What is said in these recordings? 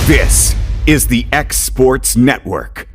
This is the X Sports Network.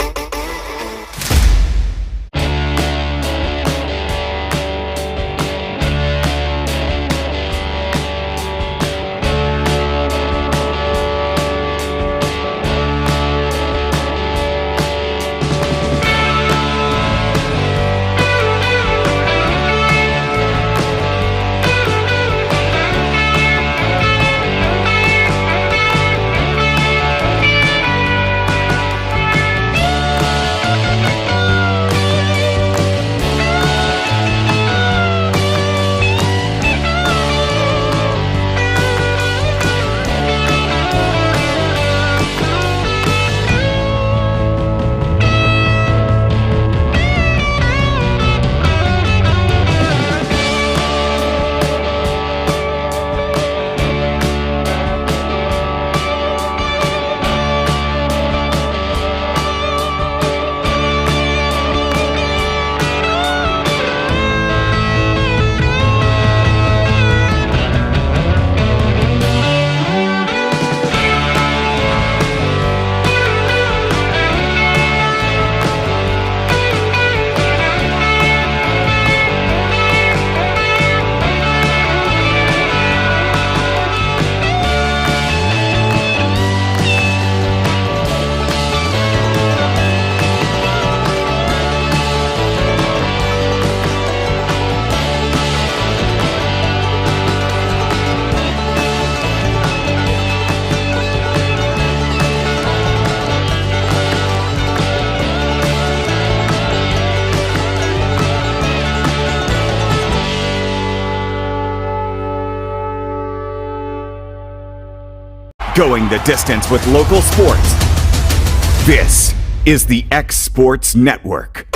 Going the distance with local sports. This is the X Sports Network.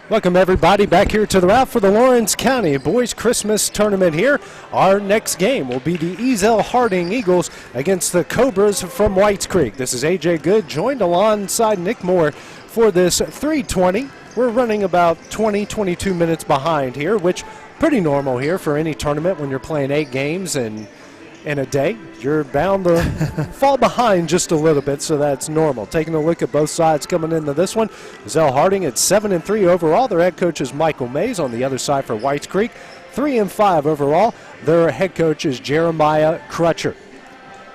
Welcome everybody back here to the route for the Lawrence County Boys Christmas Tournament here. Our next game will be the Ezell Harding Eagles against the Cobras from Whites Creek. This is AJ Good joined alongside Nick Moore for this 3:20. We're running about 22 minutes behind here, which pretty normal here for any tournament when you're playing 8 games in a day. You're bound to fall behind just a little bit, so that's normal. Taking a look at both sides coming into this one. Ezell Harding at 7-3 overall. Their head coach is Michael Mays. On the other side for Whites Creek, 3-5 overall. Their head coach is Jeremiah Crutcher.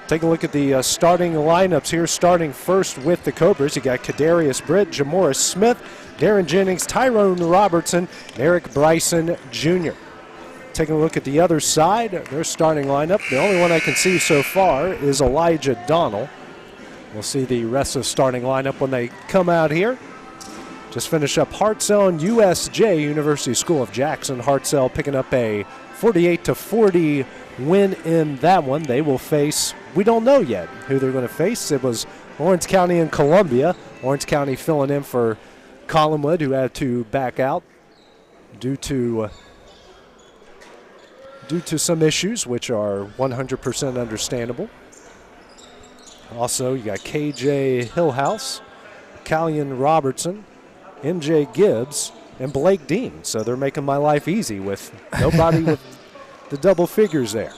Take a look at the starting lineups here. Starting first with the Cobras, you got Kadarius Britt, Jamoris Smith, Darren Jennings, Tyrone Robertson, and Eric Bryson Jr. Taking a look at the other side, their starting lineup. The only one I can see so far is Elijah Donnell. We'll see the rest of the starting lineup when they come out here. Just finish up Hartzell and USJ, University School of Jackson. Hartzell picking up a 48-40 win in that one. They will face, we don't know yet who they're going to face. It was Lawrence County and Columbia. Lawrence County filling in for Collinwood, who had to back out due to some issues, which are 100% understandable. Also, you got KJ Hillhouse, Callian Robertson, MJ Gibbs, and Blake Dean. So they're making my life easy with nobody with the double figures there.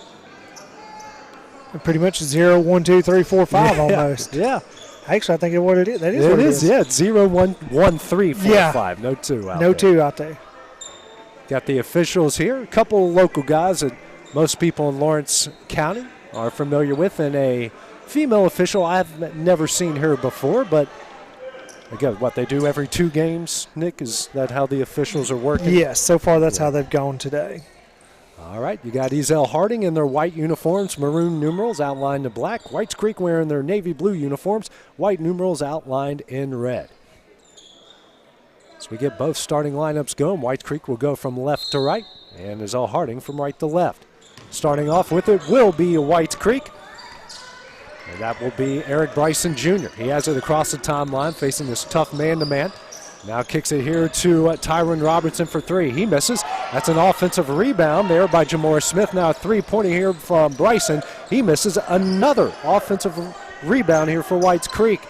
Pretty much 0, 1, 2, 3, 4, 5 almost. Yeah. Actually, I think it's what it is. That is it what it is. Yeah, it's 0, 1, 1, 3, 4, 5. No 2 out there. No 2 out there. Got the officials here. A couple of local guys that most people in Lawrence County are familiar with, and a female official I've never seen her before, but again, what they do every 2 games, Nick, is that how the officials are working? Yes, so far that's how they've gone today. All right, you got Ezell Harding in their white uniforms, maroon numerals outlined in black. Whites Creek wearing their navy blue uniforms, white numerals outlined in red. As we get both starting lineups going, Whites Creek will go from left to right, and Ezell Harding from right to left. Starting off with it will be Whites Creek, and that will be Eric Bryson Jr. He has it across the timeline, facing this tough man-to-man. Now kicks it here to Tyrone Robertson for 3. He misses. That's an offensive rebound there by Jamoris Smith. Now a 3-pointer here from Bryson. He misses. Another offensive rebound here for Whites Creek.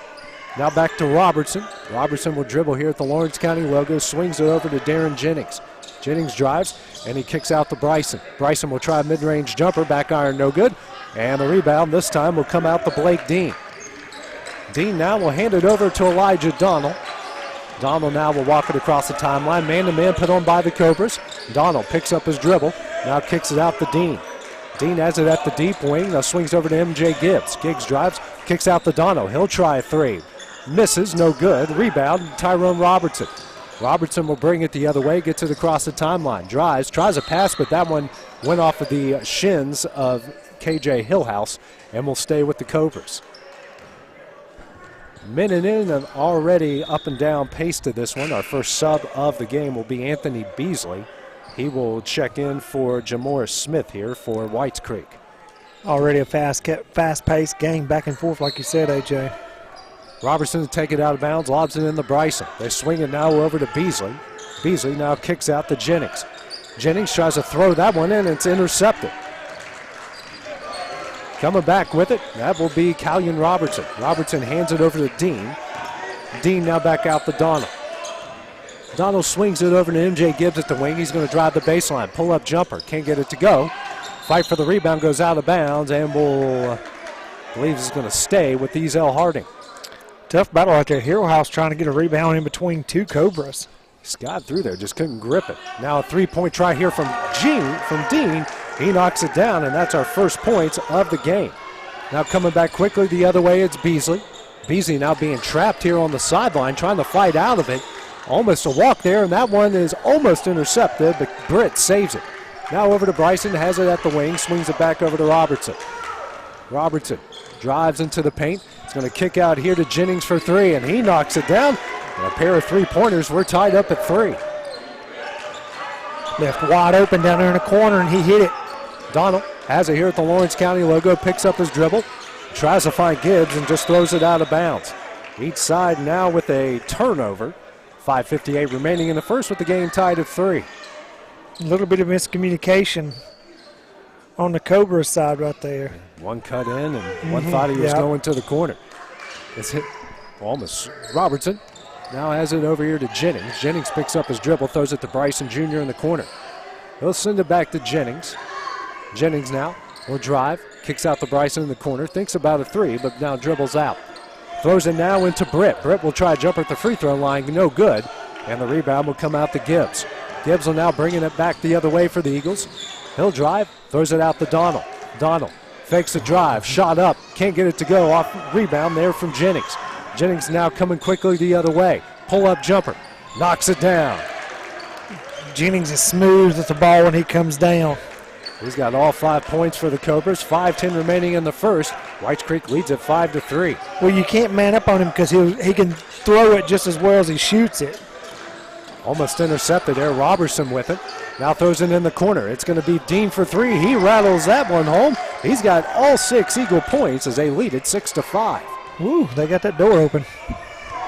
Now back to Robertson. Robertson will dribble here at the Lawrence County logo, swings it over to Darren Jennings. Jennings drives, and he kicks out to Bryson. Bryson will try a mid-range jumper, back iron, no good. And the rebound this time will come out to Blake Dean. Dean now will hand it over to Elijah Donald. Donald now will walk it across the timeline. Man-to-man put on by the Cobras. Donald picks up his dribble, now kicks it out to Dean. Dean has it at the deep wing, now swings over to MJ Gibbs. Gibbs drives, kicks out to Donald. He'll try a three. Misses, no good. Rebound, Tyrone Robertson. Robertson will bring it the other way, gets it across the timeline. Drives, tries a pass, but that one went off of the shins of KJ Hillhouse and will stay with the Cobras. Minute in and already up and down pace to this one. Our first sub of the game will be Anthony Beasley. He will check in for Jamoris Smith here for Whites Creek. Already a fast-paced game, back and forth, like you said, AJ. Robertson to take it out of bounds, lobs it in to Bryson. They swing it now over to Beasley. Beasley now kicks out to Jennings. Jennings tries to throw that one in, and it's intercepted. Coming back with it, that will be Callion Robertson. Robertson hands it over to Dean. Dean now back out to Donald. Donald swings it over to MJ Gibbs at the wing. He's going to drive the baseline, pull up jumper, can't get it to go. Fight for the rebound, goes out of bounds, and will, believes is going to stay with Ezell Harding. Tough battle out there. Hero House trying to get a rebound in between two Cobras. Scott through there, just couldn't grip it. Now a three-point try here from Dean. He knocks it down, and that's our first points of the game. Now coming back quickly the other way, it's Beasley. Beasley now being trapped here on the sideline, trying to fight out of it. Almost a walk there, and that one is almost intercepted, but Britt saves it. Now over to Bryson, has it at the wing, swings it back over to Robertson. Robertson drives into the paint. He's going to kick out here to Jennings for three, and he knocks it down. And a pair of three-pointers. We're tied up at 3. Left wide open down there in the corner, and he hit it. Donald has it here at the Lawrence County logo, picks up his dribble, tries to find Gibbs, and just throws it out of bounds. Each side now with a turnover. 5:58 remaining in the first with the game tied at 3. A little bit of miscommunication on the Cobra side right there. One cut in, and one thought he was going to the corner. It's hit almost. Robertson now has it over here to Jennings. Jennings picks up his dribble, throws it to Bryson Jr. in the corner. He'll send it back to Jennings. Jennings now will drive, kicks out to Bryson in the corner, thinks about a three, but now dribbles out. Throws it now into Britt. Britt will try a jumper at the free throw line, no good, and the rebound will come out to Gibbs. Gibbs will now bring it back the other way for the Eagles. He'll drive, throws it out to Donald. Donald fakes the drive, shot up, can't get it to go, off rebound there from Jennings. Jennings now coming quickly the other way. Pull-up jumper, knocks it down. Jennings is smooth with the ball when he comes down. He's got all 5 points for the Cobras. 5:10 remaining in the first. Whites Creek leads at 5-3. Well, you can't man up on him because he can throw it just as well as he shoots it. Almost intercepted there. Robertson with it. Now throws it in the corner. It's going to be Dean for three. He rattles that one home. He's got all 6 Eagle points as they lead it 6-5. Ooh, they got that door open.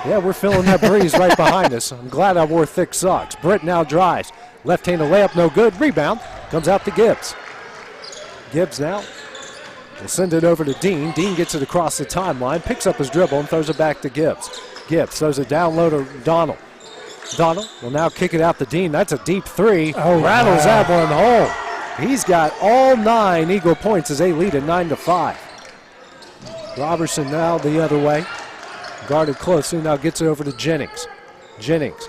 Yeah, we're feeling that breeze right behind us. I'm glad I wore thick socks. Britt now drives. Left-handed layup, no good. Rebound comes out to Gibbs. Gibbs now will send it over to Dean. Dean gets it across the timeline, picks up his dribble, and throws it back to Gibbs. Gibbs throws it down low to Donald. Donald will now kick it out to Dean. That's a deep three. Rattles that one home. He's got all 9 Eagle points as they lead at 9-5. Robertson now the other way. Guarded closely, now gets it over to Jennings. Jennings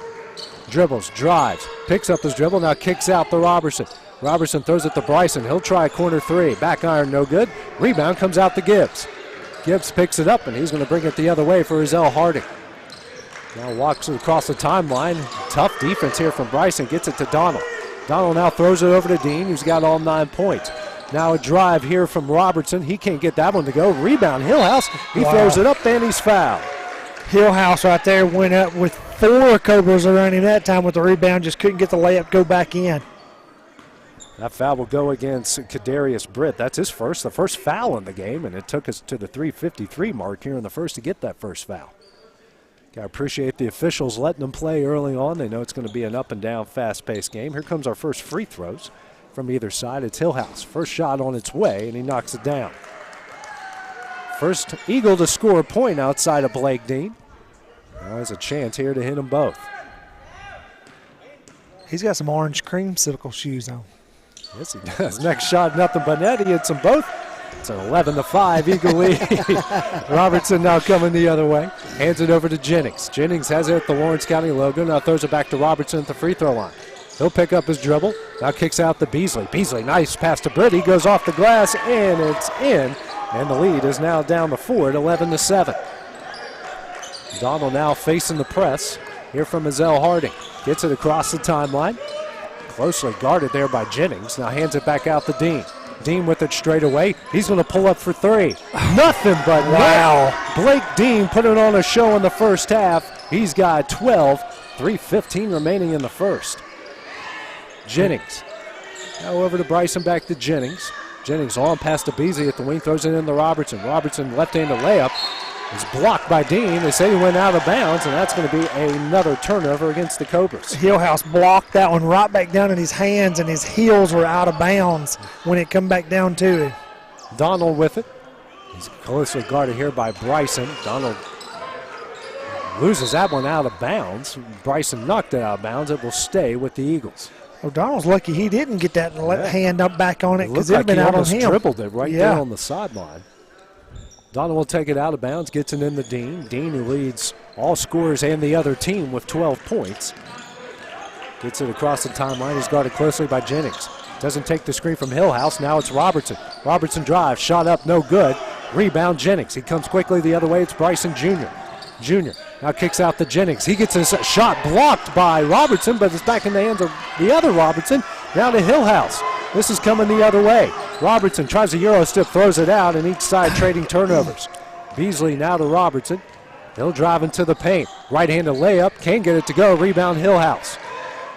dribbles, drives, picks up his dribble, now kicks out to Robertson. Robertson throws it to Bryson. He'll try a corner three. Back iron, no good. Rebound comes out to Gibbs. Gibbs picks it up, and he's going to bring it the other way for Ezell Harding. Now walks across the timeline. Tough defense here from Bryson. Gets it to Donald. Donald now throws it over to Dean, who's got all 9 points. Now a drive here from Robertson. He can't get that one to go. Rebound, Hillhouse. He throws it up, and he's fouled. Hillhouse right there went up with 4 Cobras around him that time with the rebound. Just couldn't get the layup go back in. That foul will go against Kadarius Britt. That's the first foul in the game, and it took us to the 3:53 mark here in the first to get that first foul. Got to appreciate the officials letting them play early on. They know it's going to be an up-and-down, fast-paced game. Here comes our first free throws from either side. It's Hillhouse. First shot on its way, and he knocks it down. First Eagle to score a point outside of Blake Dean. Now there's a chance here to hit them both. He's got some orange creamsicle shoes on. Yes, he does. Next shot, nothing but net. He hits them both. It's an 11-5 Eagle lead. Robertson now coming the other way. Hands it over to Jennings. Jennings has it at the Lawrence County logo. Now throws it back to Robertson at the free throw line. He'll pick up his dribble. Now kicks out to Beasley. Beasley, nice pass to Britt. He goes off the glass, and it's in. And the lead is now down to 4 at 11-7. Donald now facing the press here from Ezell Harding. Gets it across the timeline. Closely guarded there by Jennings. Now hands it back out to Dean. Dean with it straight away. He's going to pull up for three. Nothing but wow. Blake Dean put it on a show in the first half. He's got 12. 3:15 remaining in the first. Jennings. Now over to Bryson, back to Jennings. Jennings on past to Beasley at the wing, throws it in to Robertson. Robertson left-handed layup is blocked by Dean. They say he went out of bounds, and that's going to be another turnover against the Cobras. Hillhouse blocked that one right back down in his hands, and his heels were out of bounds when it come back down to him. Donald with it. He's closely guarded here by Bryson. Donald loses that one out of bounds. Bryson knocked it out of bounds. It will stay with the Eagles. O'Donnell's lucky he didn't get that hand up back on it because it would have been out on him. He dribbled it right there on the sideline. Donald will take it out of bounds, gets it in the Dean. Dean, who leads all scorers and the other team with 12 points. Gets it across the timeline. He's guarded closely by Jennings. Doesn't take the screen from Hillhouse. Now it's Robertson. Robertson drives, shot up, no good. Rebound Jennings. He comes quickly the other way. It's Bryson Jr. Now kicks out to Jennings. He gets his shot blocked by Robertson, but it's back in the hands of the other Robertson. Now to Hillhouse. This is coming the other way. Robertson tries a Euro step, throws it out, and each side trading turnovers. Beasley now to Robertson. He'll drive into the paint. Right-handed layup, can't get it to go. Rebound Hillhouse.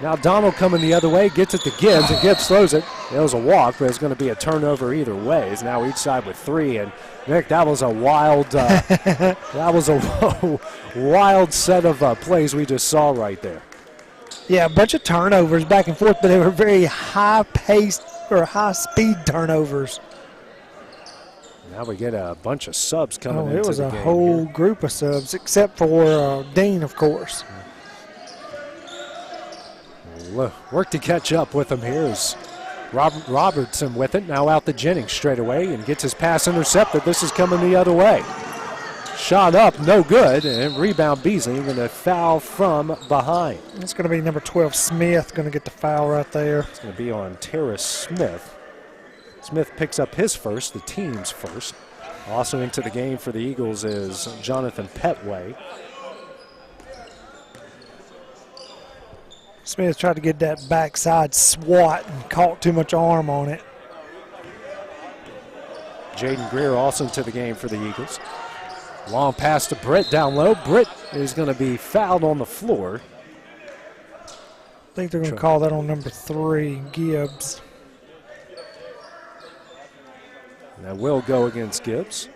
Now Donald coming the other way, gets it to Gibbs, and Gibbs throws it. It was a walk, but it's going to be a turnover either way. It's now each side with three, and Nick, that was a wild, wild set of plays we just saw right there. Yeah, a bunch of turnovers back and forth, but they were very high-paced or high-speed turnovers. Now we get a bunch of subs coming into the game. It was a whole group of subs, except for Dean, of course. Work to catch up with him here is Robertson with it. Now out to Jennings straight away and gets his pass intercepted. This is coming the other way. Shot up, no good, and rebound Beasley going to foul from behind. It's going to be number 12, Smith, going to get the foul right there. It's going to be on Terrace Smith. Smith picks up his first, the team's first. Also into the game for the Eagles is Jonathan Petway. Smith tried to get that backside swat and caught too much arm on it. Jaden Greer also into the game for the Eagles. Long pass to Britt down low. Britt is going to be fouled on the floor. I think they're going to call that on number 3, Gibbs. And that will go against Gibbs.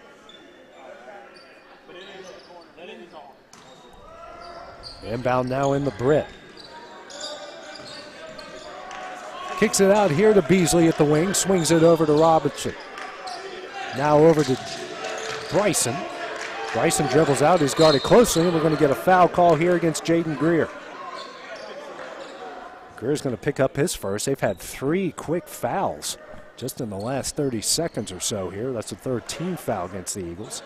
Inbound now in the Britt. Kicks it out here to Beasley at the wing. Swings it over to Robertson. Now over to Bryson. Bryson dribbles out. He's guarded closely, and we're going to get a foul call here against Jaden Greer. Greer's going to pick up his first. They've had 3 quick fouls just in the last 30 seconds or so here. That's the 13th foul against the Eagles.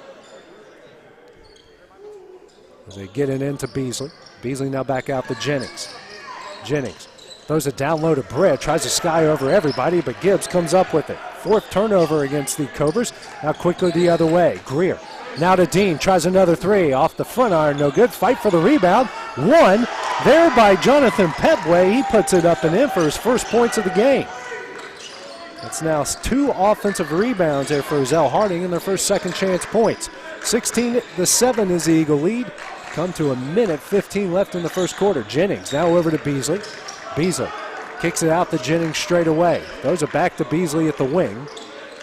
As they get it into Beasley. Beasley now back out to Jennings. Jennings throws it down low to Britt. Tries to sky over everybody, but Gibbs comes up with it. 4th turnover against the Cobras. Now quickly the other way. Greer. Now to Dean, tries another 3 off the front iron, no good. Fight for the rebound. 1 there by Jonathan Petway. He puts it up and in for his first points of the game. It's now 2 offensive rebounds there for Ezell Harding in their first second chance points. 16-7 is the Eagle lead. Come to a minute 15 left in the first quarter. Jennings now over to Beasley. Beasley kicks it out to Jennings straight away. Throws it back to Beasley at the wing.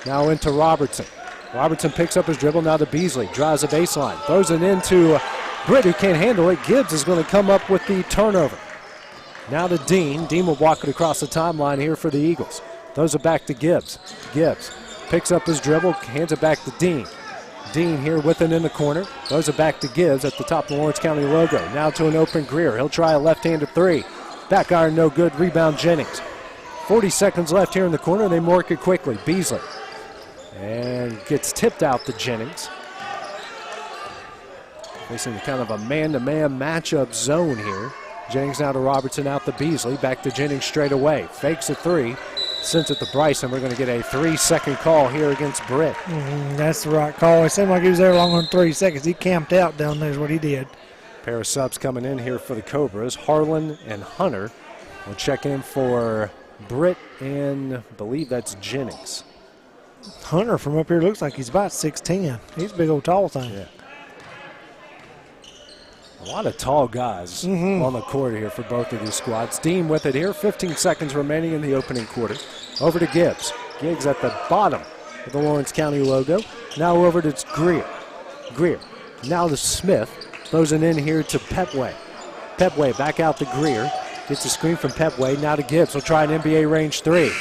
Now into Robertson. Robertson picks up his dribble, now to Beasley. Drives the baseline. Throws it into Britt, who can't handle it. Gibbs is going to come up with the turnover. Now to Dean. Dean will walk it across the timeline here for the Eagles. Throws it back to Gibbs. Gibbs picks up his dribble, hands it back to Dean. Dean here with it in the corner. Throws it back to Gibbs at the top of the Lawrence County logo. Now to an open Greer. He'll try a left-handed 3. Back iron, no good. Rebound, Jennings. 40 seconds left here in the corner. They mark it quickly. Beasley. And gets tipped out to Jennings. Facing kind of a man-to-man matchup zone here. Jennings now to Robertson, out to Beasley. Back to Jennings straight away. Fakes a three. Sends it to Bryson. We're going to get a 3-second call here against Britt. That's the right call. It seemed like he was there long on 3 seconds. He camped out down there is what he did. Pair of subs coming in here for the Cobras. Harlan and Hunter will check in for Britt and I believe that's Jennings. Hunter from up here looks like he's about 6'10". He's a big old tall thing. Yeah. A lot of tall guys on the court here for both of these squads. Dean with it here. 15 seconds remaining in the opening quarter. Over to Gibbs. Gibbs at the bottom of the Lawrence County logo. Now over to Greer. Greer. Now to Smith. Throws it in here to Petway. Petway back out to Greer. Gets a screen from Petway. Now to Gibbs. Will try an NBA range three.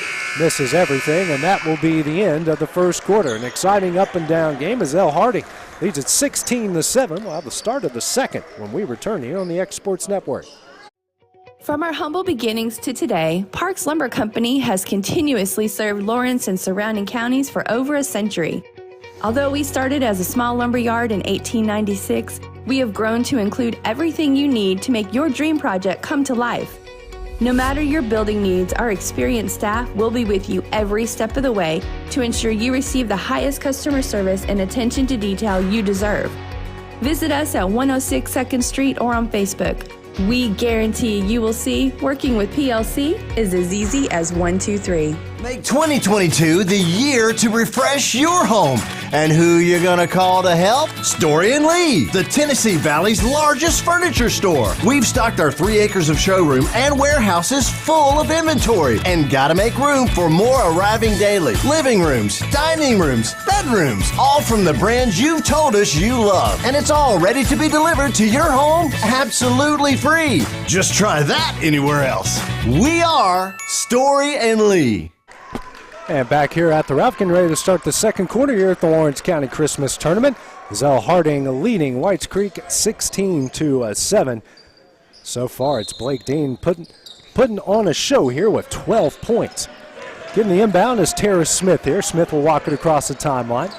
Misses everything, and that will be the end of the first quarter. An exciting up and down game. Ezell Harding leads at 16-7. Well, the start of the second when we return here on the X Sports Network. From our humble beginnings to today, Parks Lumber Company has continuously served Lawrence and surrounding counties for over a century. Although we started as a small lumber yard in 1896, we have grown to include everything you need to make your dream project come to life. No matter your building needs, our experienced staff will be with you every step of the way to ensure you receive the highest customer service and attention to detail you deserve. Visit us at 106 2nd Street or on Facebook. We guarantee you will see working with PLC is as easy as 1, 2, 3. Make 2022 the year to refresh your home. And who you gonna call to help? Story & Lee, the Tennessee Valley's largest furniture store. We've stocked our 3 acres of showroom and warehouses full of inventory. And gotta make room for more arriving daily. Living rooms, dining rooms, bedrooms, all from the brands you've told us you love. And it's all ready to be delivered to your home absolutely free. Just try that anywhere else. We are Story & Lee. And back here at the Ralph, getting ready to start the second quarter here at the Lawrence County Christmas Tournament. Ezell Harding leading Whites Creek 16-7. So far, it's Blake Dean putting on a show here with 12 points. Getting the inbound is Terrace Smith here. Smith will walk it across the timeline.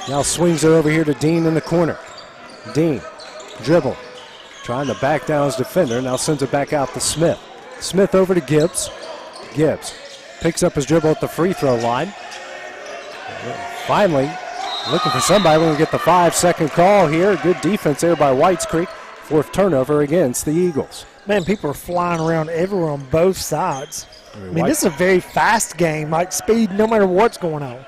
Now swings it over here to Dean in the corner. Dean, dribble, trying to back down his defender. Now sends it back out to Smith. Smith over to Gibbs. Gibbs picks up his dribble at the free throw line. Finally, looking for somebody. We're going to get the 5-second call here. Good defense there by Whites Creek. 4th turnover against the Eagles. Man, people are flying around everywhere on both sides. I mean, this is a very fast game, like speed no matter what's going on.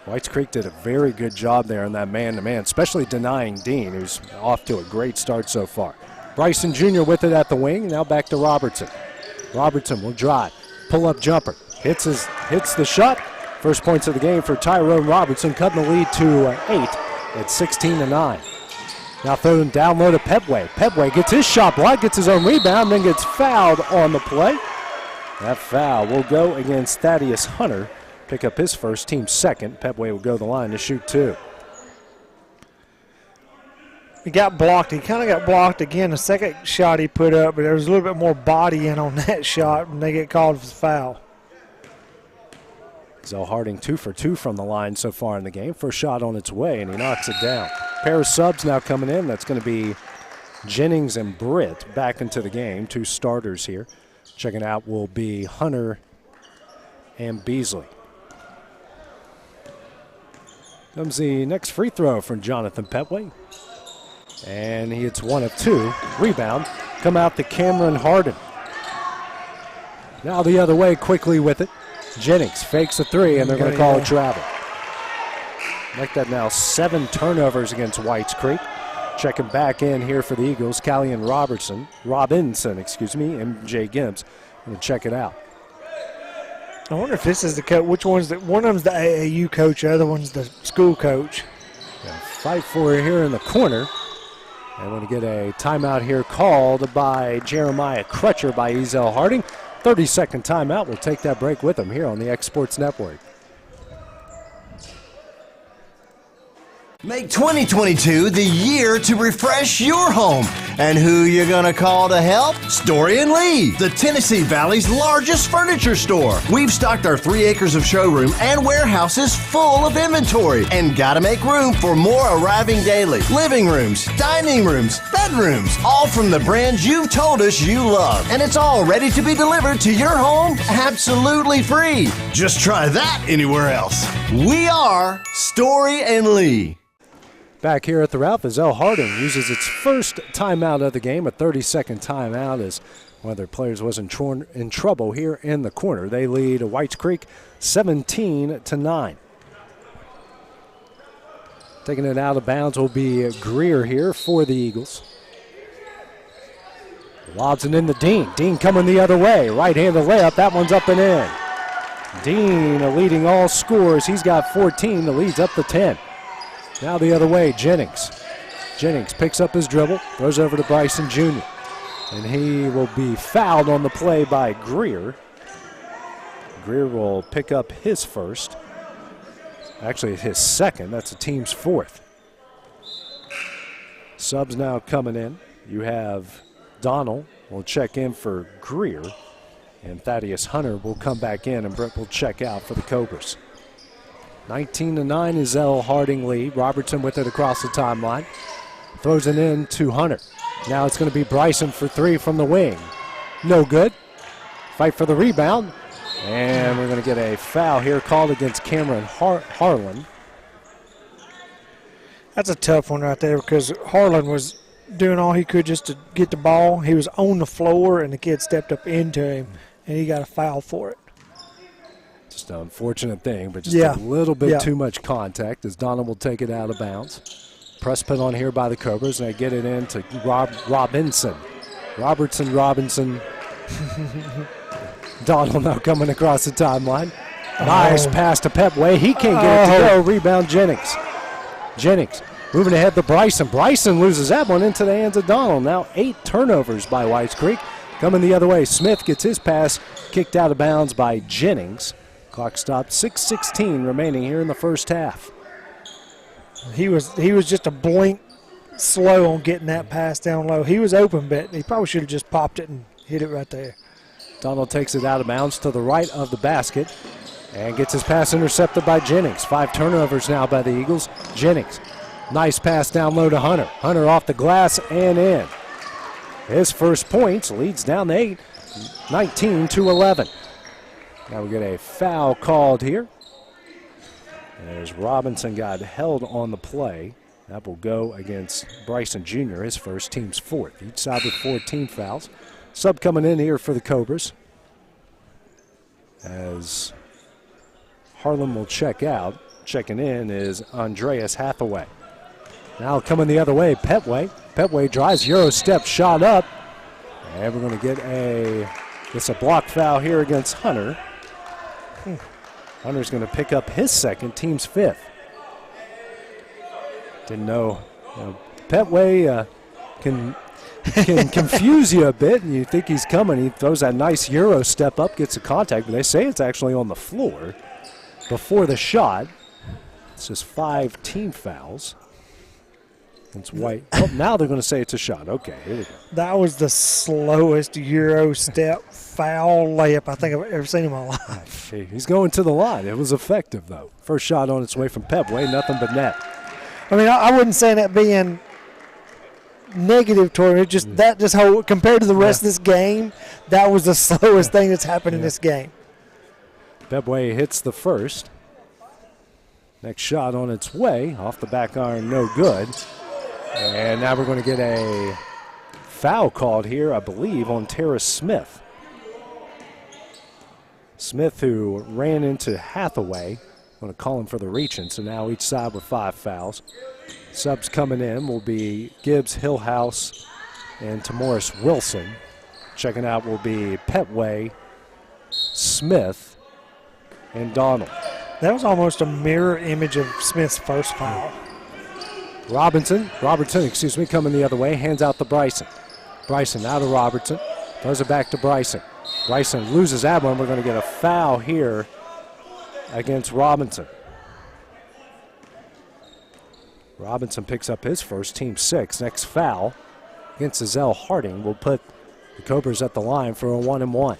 Whites Creek did a very good job there in that man-to-man, especially denying Dean, who's off to a great start so far. Bryson Jr. with it at the wing. Now back to Robertson. Robertson will drive. Pull-up jumper. Hits the shot. First points of the game for Tyrone Robertson, cutting the lead to 8 at 16-9. Now throwing down low to Petway. Petway gets his shot blocked, gets his own rebound, then gets fouled on the play. That foul will go against Thaddeus Hunter. Pick up his first, team second. Petway will go to the line to shoot 2. He got blocked. He kind of got blocked again. The second shot he put up, but there was a little bit more body in on that shot, and they get called for the foul. Ezell Harding 2 for 2 from the line so far in the game. First shot on its way, and he knocks it down. Pair of subs now coming in. That's going to be Jennings and Britt back into the game. 2 starters here. Checking out will be Hunter and Beasley. Comes the next free throw from Jonathan Petway. And he hits 1 of 2. Rebound. Come out to Cameron Harden. Now the other way quickly with it. Jennings fakes a 3, and they're going to call it travel. Make that now 7 turnovers against Whites Creek. Checking back in here for the Eagles, Callian Robinson, MJ Gibbs. And check it out. I wonder if this is the coach. Which one's one of them's the AAU coach, the other one's the school coach. Fight for it here in the corner. And we're going to get a timeout here called by Jeremiah Crutcher by Ezell Harding. 30-second timeout. We'll take that break with him here on the X Sports Network. Make 2022 the year to refresh your home. And who you gonna call to help? Story and Lee, the Tennessee Valley's largest furniture store. We've stocked our 3 acres of showroom and warehouses full of inventory and gotta make room for more arriving daily. Living rooms, dining rooms, bedrooms, all from the brands you've told us you love. And it's all ready to be delivered to your home absolutely free. Just try that anywhere else. We are Story and Lee. Back here at the Ralph, Ezell Harding uses its first timeout of the game, a 30-second timeout, as one of their players was in trouble here in the corner. They lead Whites Creek 17-9. Taking it out of bounds will be Greer here for the Eagles. Lobs it into Dean. Dean coming the other way. Right-handed layup. That one's up and in. Dean leading all scores. He's got 14. The lead's up to 10. Now the other way, Jennings. Jennings picks up his dribble, throws over to Bryson Jr. And he will be fouled on the play by Greer. Greer will pick up his first. Actually, his second. That's the team's fourth. Subs now coming in. You have Donald will check in for Greer. And Thaddeus Hunter will come back in, and Brett will check out for the Cobras. 19-9 is Ezell Harding lead. Robertson with it across the timeline. Throws it in to Hunter. Now it's going to be Bryson for 3 from the wing. No good. Fight for the rebound. And we're going to get a foul here called against Cameron Harlan. That's a tough one right there because Harlan was doing all he could just to get the ball. He was on the floor, and the kid stepped up into him, and he got a foul for it. Just an unfortunate thing, but just a little bit too much contact as Donald will take it out of bounds. Press put on here by the Cobras, and they get it in to Robinson. Robinson. Donald now coming across the timeline. Nice pass to Pepway. He can't get it to go. Rebound Jennings. Jennings moving ahead to Bryson. Bryson loses that one into the hands of Donald. Now 8 turnovers by Whites Creek. Coming the other way, Smith gets his pass kicked out of bounds by Jennings. Clock stopped, 6:16 remaining here in the first half. He was just a blink slow on getting that pass down low. He was open, but he probably should have just popped it and hit it right there. Donald takes it out of bounds to the right of the basket and gets his pass intercepted by Jennings. 5 turnovers now by the Eagles. Jennings, nice pass down low to Hunter. Hunter off the glass and in. His first points, leads down to 8, 19-11. Now we get a foul called here. As Robinson got held on the play. That will go against Bryson Jr., his first, team's fourth. Each side with 14 fouls. Sub coming in here for the Cobras. As Harlan will check out. Checking in is Andreas Hathaway. Now coming the other way, Petway. Petway drives, Euro step, shot up. And we're going to get a block foul here against Hunter. Hunter's going to pick up his second, team's fifth. Didn't know. Petway can confuse you a bit, and you think he's coming. He throws that nice Euro step up, gets a contact, but they say it's actually on the floor before the shot. It's just 5 team fouls. It's White. Oh, now they're going to say it's a shot. Okay, here we go. That was the slowest Euro step foul layup I think I've ever seen in my life. He's going to the line. It was effective, though. First shot on its way from Petway, nothing but net. I mean, I wouldn't say that being negative toward it. Just that whole compared to the rest of this game, that was the slowest thing that's happened in this game. Petway hits the first. Next shot on its way, off the back iron, no good. And now we're going to get a foul called here, I believe, on Terrace Smith. Smith, who ran into Hathaway, going to call him for the reach-in, so now each side with 5 fouls. Subs coming in will be Gibbs, Hillhouse, and Tamoris Wilson. Checking out will be Petway, Smith, and Donald. That was almost a mirror image of Smith's first foul. Robertson, coming the other way, hands out to Bryson. Bryson out of Robertson, throws it back to Bryson. Bryson loses that one. We're going to get a foul here against Robinson. Robinson picks up his first, team 6. Next foul against Ezell Harding will put the Cobras at the line for a 1-and-1.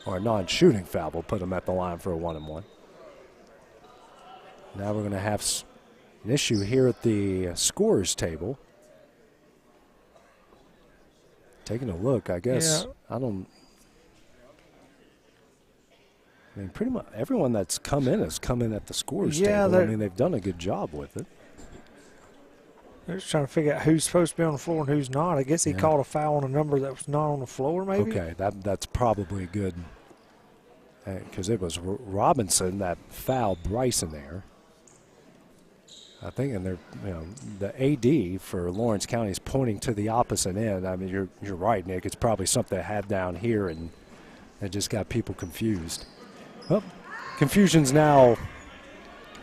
Or a non-shooting foul will put them at the line for a 1-and-1. Now we're going to have an issue here at the scorers table. Taking a look, I guess. Yeah. I mean, pretty much everyone that's come in has come in at the scorers table. I mean, they've done a good job with it. They're just trying to figure out who's supposed to be on the floor and who's not. I guess he called a foul on a number that was not on the floor, maybe? Okay, that's probably good. Because it was Robinson that fouled Bryson there. I think, and they're, the AD for Lawrence County is pointing to the opposite end. I mean, you're right, Nick. It's probably something they had down here, and it just got people confused. Well, confusion's now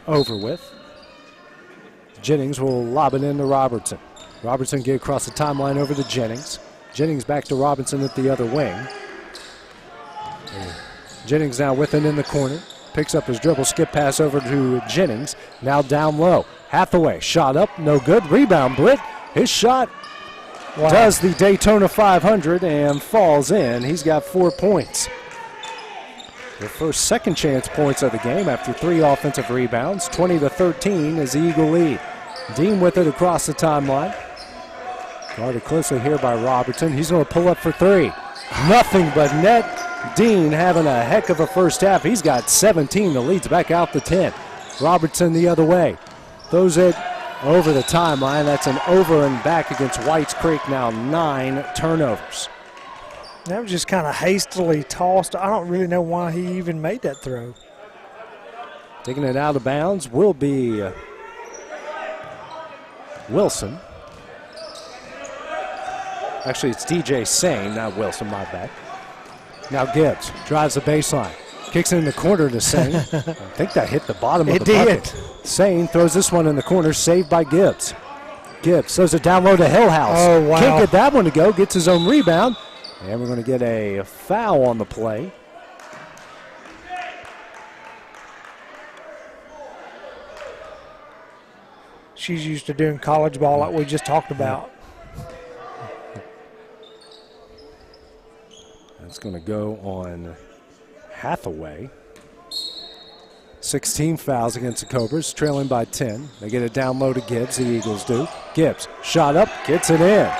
over with. Jennings will lob it into Robertson. Robertson get across the timeline over to Jennings. Jennings back to Robinson at the other wing. Jennings now with it in the corner. Picks up his dribble, skip pass over to Jennings. Now down low. Hathaway, shot up, no good. Rebound, Britt. His shot does the Daytona 500 and falls in. He's got 4 points. The first second chance points of the game after 3 offensive rebounds. 20-13 is the Eagle lead. Dean with it across the timeline. Guarded closely here by Robertson. He's going to pull up for 3. Nothing but net. Dean having a heck of a first half. He's got 17. The lead's back out to 10. Robertson the other way. Throws it over the timeline. That's an over and back against Whites Creek. Now 9 turnovers. That was just kind of hastily tossed. I don't really know why he even made that throw. Taking it out of bounds will be Wilson. Actually, it's DJ Sane, not Wilson, my bad. Now Gibbs drives the baseline. Kicks it in the corner to Sane. I think that hit the bottom of the bucket. Sane throws this one in the corner, saved by Gibbs. Gibbs throws it down low to Hillhouse. Oh, wow. Can't get that one to go. Gets his own rebound. And we're going to get a foul on the play. She's used to doing college ball like we just talked about. That's going to go on Hathaway. 16 fouls against the Cobras, trailing by 10. They get it down low to Gibbs, the Eagles do. Gibbs, shot up, gets it in.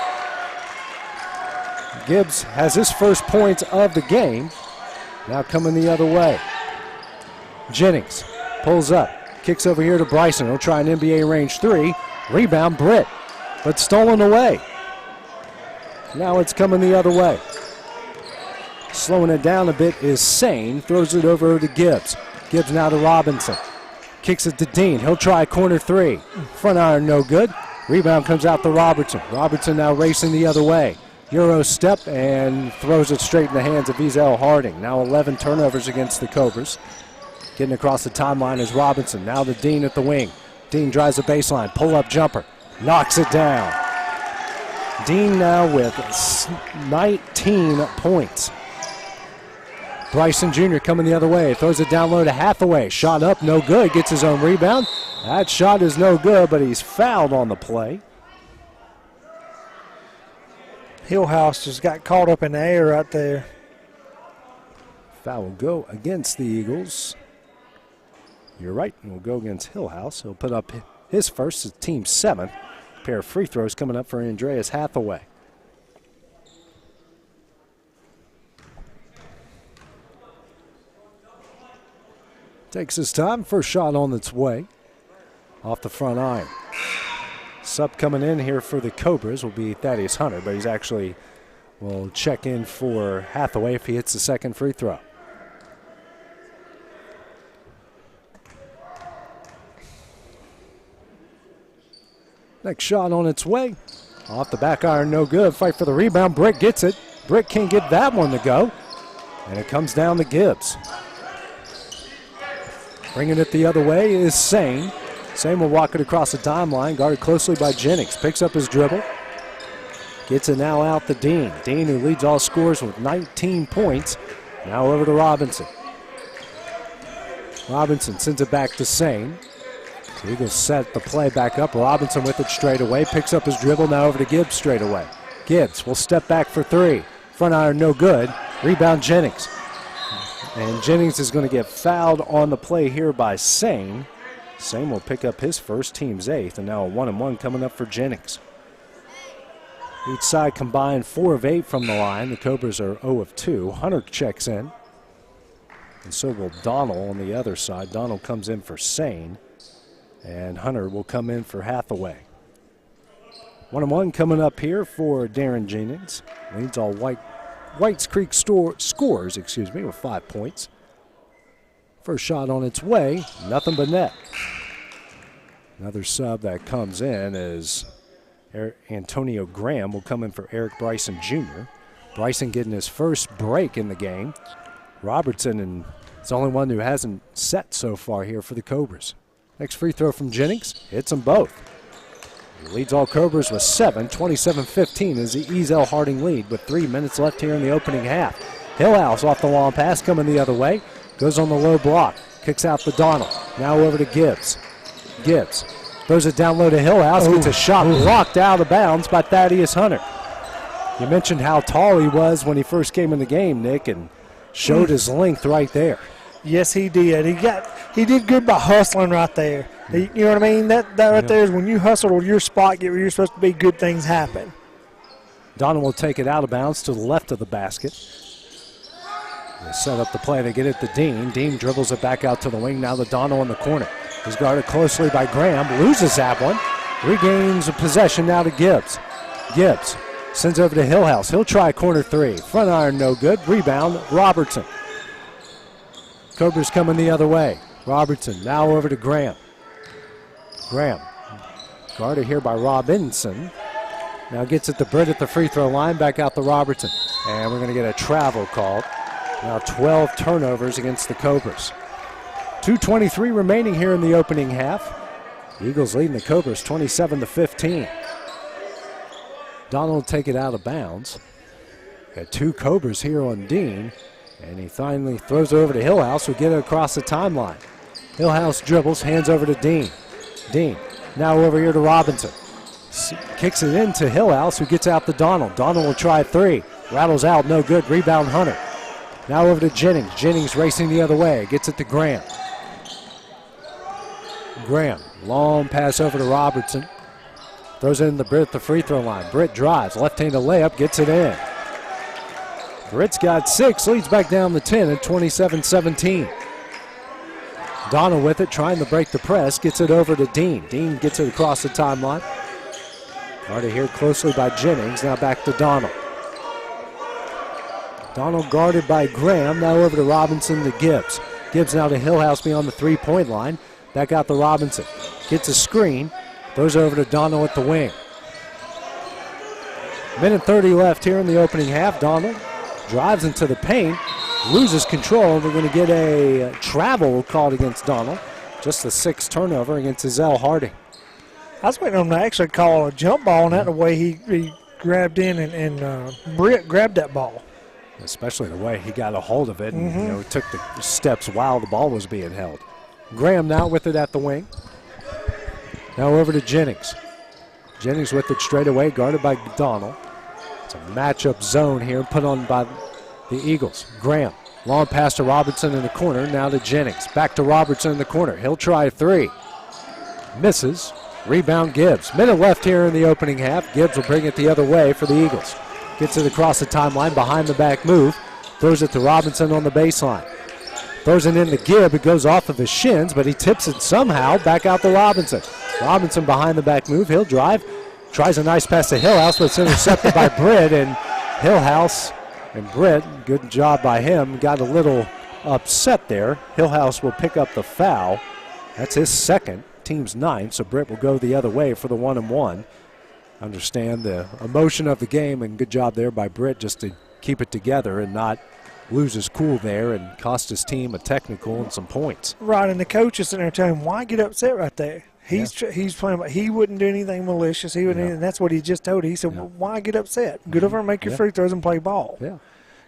Gibbs has his first points of the game. Now coming the other way. Jennings pulls up, kicks over here to Bryson. He'll try an NBA range 3. Rebound, Britt, but stolen away. Now it's coming the other way. Slowing it down a bit is Sane. Throws it over to Gibbs. Gibbs now to Robinson. Kicks it to Dean. He'll try corner 3. Front iron no good. Rebound comes out to Robertson. Robertson now racing the other way. Euro step and throws it straight in the hands of Ezell Harding. Now 11 turnovers against the Cobras. Getting across the timeline is Robinson. Now to Dean at the wing. Dean drives the baseline. Pull-up jumper. Knocks it down. Dean now with 19 points. Bryson Jr. coming the other way. Throws it down low to Hathaway. Shot up, no good. Gets his own rebound. That shot is no good, but he's fouled on the play. Hillhouse just got caught up in the air right there. Foul will go against the Eagles. You're right, and will go against Hillhouse. He'll put up his first, his team's 7th. Pair of free throws coming up for Andreas Hathaway. Takes his time. First shot on its way. Off the front iron. Sub coming in here for the Cobras will be Thaddeus Hunter, but he's actually will check in for Hathaway if he hits the second free throw. Next shot on its way. Off the back iron, no good. Fight for the rebound. Britt gets it. Britt can't get that one to go. And it comes down to Gibbs. Bringing it the other way is Sane. Sane will walk it across the timeline, guarded closely by Jennings. Picks up his dribble. Gets it now out to Dean. Dean, who leads all scorers with 19 points. Now over to Robinson. Robinson sends it back to Sane. The Eagles set the play back up. Robinson with it straight away. Picks up his dribble. Now over to Gibbs straight away. Gibbs will step back for three. Front iron no good. Rebound Jennings. And Jennings is going to get fouled on the play here by Sane. Sane will pick up his first, team's 8th. And now a 1-and-1 coming up for Jennings. Each side combined 4 of 8 from the line. The Cobras are 0 of 2. Hunter checks in. And so will Donald on the other side. Donald comes in for Sane. And Hunter will come in for Hathaway. 1-and-1 coming up here for Darren Jennings. Leads all Whites Creek scores, with 5 points. First shot on its way, nothing but net. Another sub that comes in is Antonio Graham will come in for Eric Bryson Jr. Bryson getting his first break in the game. Robertson is the only one who hasn't set so far here for the Cobras. Next free throw from Jennings, hits them both. He leads all Cobras with 7, 27-15 is the Ezell Harding lead with 3 minutes left here in the opening half. Hillhouse off the long pass coming the other way, goes on the low block, kicks out to Donald. Now over to Gibbs. Gibbs throws it down low to Hillhouse, gets a shot blocked out of bounds by Thaddeus Hunter. You mentioned how tall he was when he first came in the game, Nick, and showed his length right there. Yes, he did. He did good by hustling right there. You know what I mean? That right there is when you hustle to your spot, get where you're supposed to be, good things happen. Donald will take it out of bounds to the left of the basket. They set up the play. They get it to Dean. Dean dribbles it back out to the wing. Now the Donald in the corner. He's guarded closely by Graham. Loses that one. Regains possession now to Gibbs. Gibbs sends over to Hillhouse. He'll try corner three. Front iron no good. Rebound Robertson. Cobras coming the other way. Robertson now over to Graham. Graham guarded here by Robinson. Now gets it to Britt at the free throw line. Back out to Robertson. And we're going to get a travel called. Now 12 turnovers against the Cobras. 2:23 remaining here in the opening half. The Eagles leading the Cobras 27-15. Donald will take it out of bounds. Got 2 Cobras here on Dean. And he finally throws it over to Hillhouse, who get it across the timeline. Hillhouse dribbles, hands over to Dean. Dean now over here to Robinson. Kicks it into Hillhouse, who gets out to Donald. Donald will try 3. Rattles out, no good. Rebound Hunter. Now over to Jennings. Jennings racing the other way. Gets it to Graham. Graham, long pass over to Robertson. Throws it in the Britt at the free throw line. Britt drives, left-handed layup, gets it in. Britt's got 6, leads back down to 10 at 27-17. Donald with it, trying to break the press, gets it over to Dean. Dean gets it across the timeline. Guarded here closely by Jennings, now back to Donald. Donald guarded by Graham, now over to Robinson to Gibbs. Gibbs now to Hillhouse beyond the three-point line. Back out to Robinson. Gets a screen, throws over to Donald at the wing. Minute 30 left here in the opening half. Donald drives into the paint, loses control. We're going to get a travel called against Donald. Just the 6th turnover against Ezell Harding. I was waiting on him to actually call a jump ball, and that the way he grabbed in and Britt grabbed that ball. Especially the way he got a hold of it and took the steps while the ball was being held. Graham now with it at the wing. Now over to Jennings. Jennings with it straight away, guarded by Donald. It's a matchup zone here put on by the Eagles. Graham, long pass to Robertson in the corner, now to Jennings. Back to Robertson in the corner. He'll try 3. Misses. Rebound Gibbs. Minute left here in the opening half. Gibbs will bring it the other way for the Eagles. Gets it across the timeline, behind the back move. Throws it to Robinson on the baseline. Throws it into Gibb. It goes off of his shins, but he tips it somehow back out to Robinson. Robinson behind the back move. He'll drive. Tries a nice pass to Hillhouse, but it's intercepted by Britt. And Hillhouse and Britt, good job by him, got a little upset there. Hillhouse will pick up the foul. That's his 2nd, team's 9th, so Britt will go the other way for the 1-and-1. Understand the emotion of the game, and good job there by Britt just to keep it together and not lose his cool there and cost his team a technical and some points. Right, and the coach is sitting there telling him, why get upset right there? He's playing, but he wouldn't do anything malicious. He wouldn't, and that's what he just told. He said, well, why get upset? Get over and make your free throws and play ball. Yeah.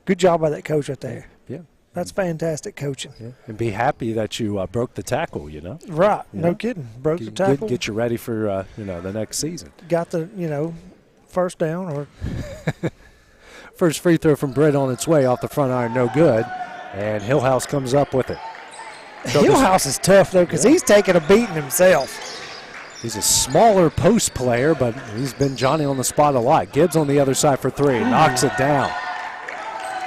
Good job by that coach right there. Yeah. That's fantastic coaching. Yeah. And be happy that you broke the tackle, Right. You No know? kidding. Broke the tackle. Get you ready for, the next season. Got the, first down or First free throw from Britt on its way off the front iron, no good. And Hillhouse comes up with it. Hillhouse is tough, though, because he's taking a beating himself. He's a smaller post player, but he's been Johnny on the spot a lot. Gibbs on the other side for three, knocks it down.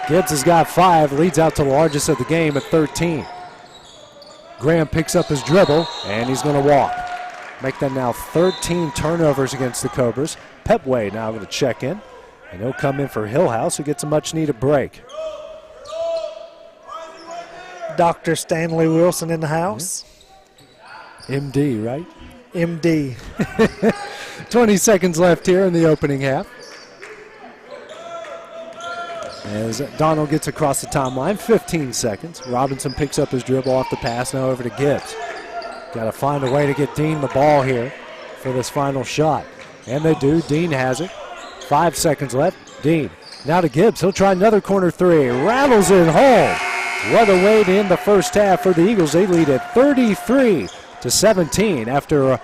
Gibbs has got 5, leads out to the largest of the game at 13. Graham picks up his dribble, and he's going to walk. Make that now 13 turnovers against the Cobras. Pepway now going to check in, and he'll come in for Hillhouse, who gets a much-needed break. Dr. Stanley Wilson in the house. MD, right? MD. 20 seconds left here in the opening half. As Donald gets across the timeline, 15 seconds. Robinson picks up his dribble off the pass, now over to Gibbs. Got to find a way to get Dean the ball here for this final shot. And they do. Dean has it. 5 seconds left. Dean now to Gibbs. He'll try another corner three. Rattles it home. What a way to end the first half for the Eagles. They lead at 33-17 after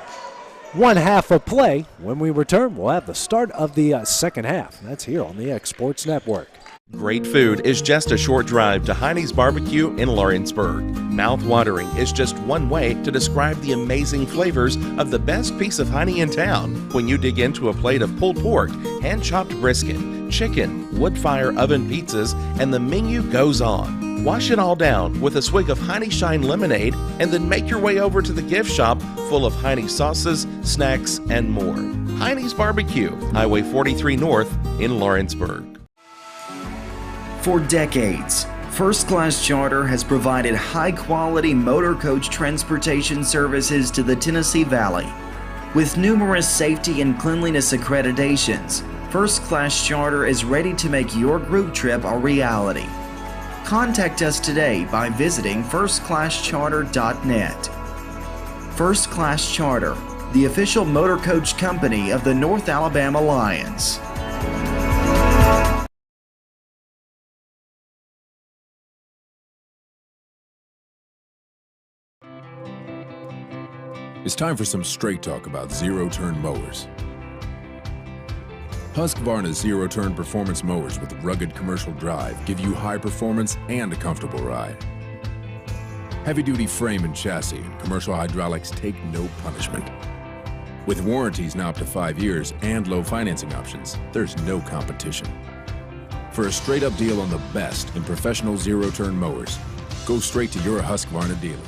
one half of play. When we return, we'll have the start of the second half. That's here on the X Sports Network. Great food is just a short drive to Heine's Barbecue in Lawrenceburg. Mouth-watering is just one way to describe the amazing flavors of the best piece of Heine in town. When you dig into a plate of pulled pork, hand-chopped brisket, chicken, wood-fire oven pizzas, and the menu goes on. Wash it all down with a swig of Heine Shine lemonade and then make your way over to the gift shop full of Heine sauces, snacks, and more. Heine's Barbecue, Highway 43 North in Lawrenceburg. For decades, First Class Charter has provided high-quality motor coach transportation services to the Tennessee Valley. With numerous safety and cleanliness accreditations, First Class Charter is ready to make your group trip a reality. Contact us today by visiting firstclasscharter.net. First Class Charter, the official motor coach company of the North Alabama Lions. It's time for some straight talk about zero-turn mowers. Husqvarna's zero-turn performance mowers with rugged commercial drive give you high performance and a comfortable ride. Heavy-duty frame and chassis and commercial hydraulics take no punishment. With warranties now up to 5 years and low financing options, there's no competition. For a straight-up deal on the best in professional zero-turn mowers, go straight to your Husqvarna dealer.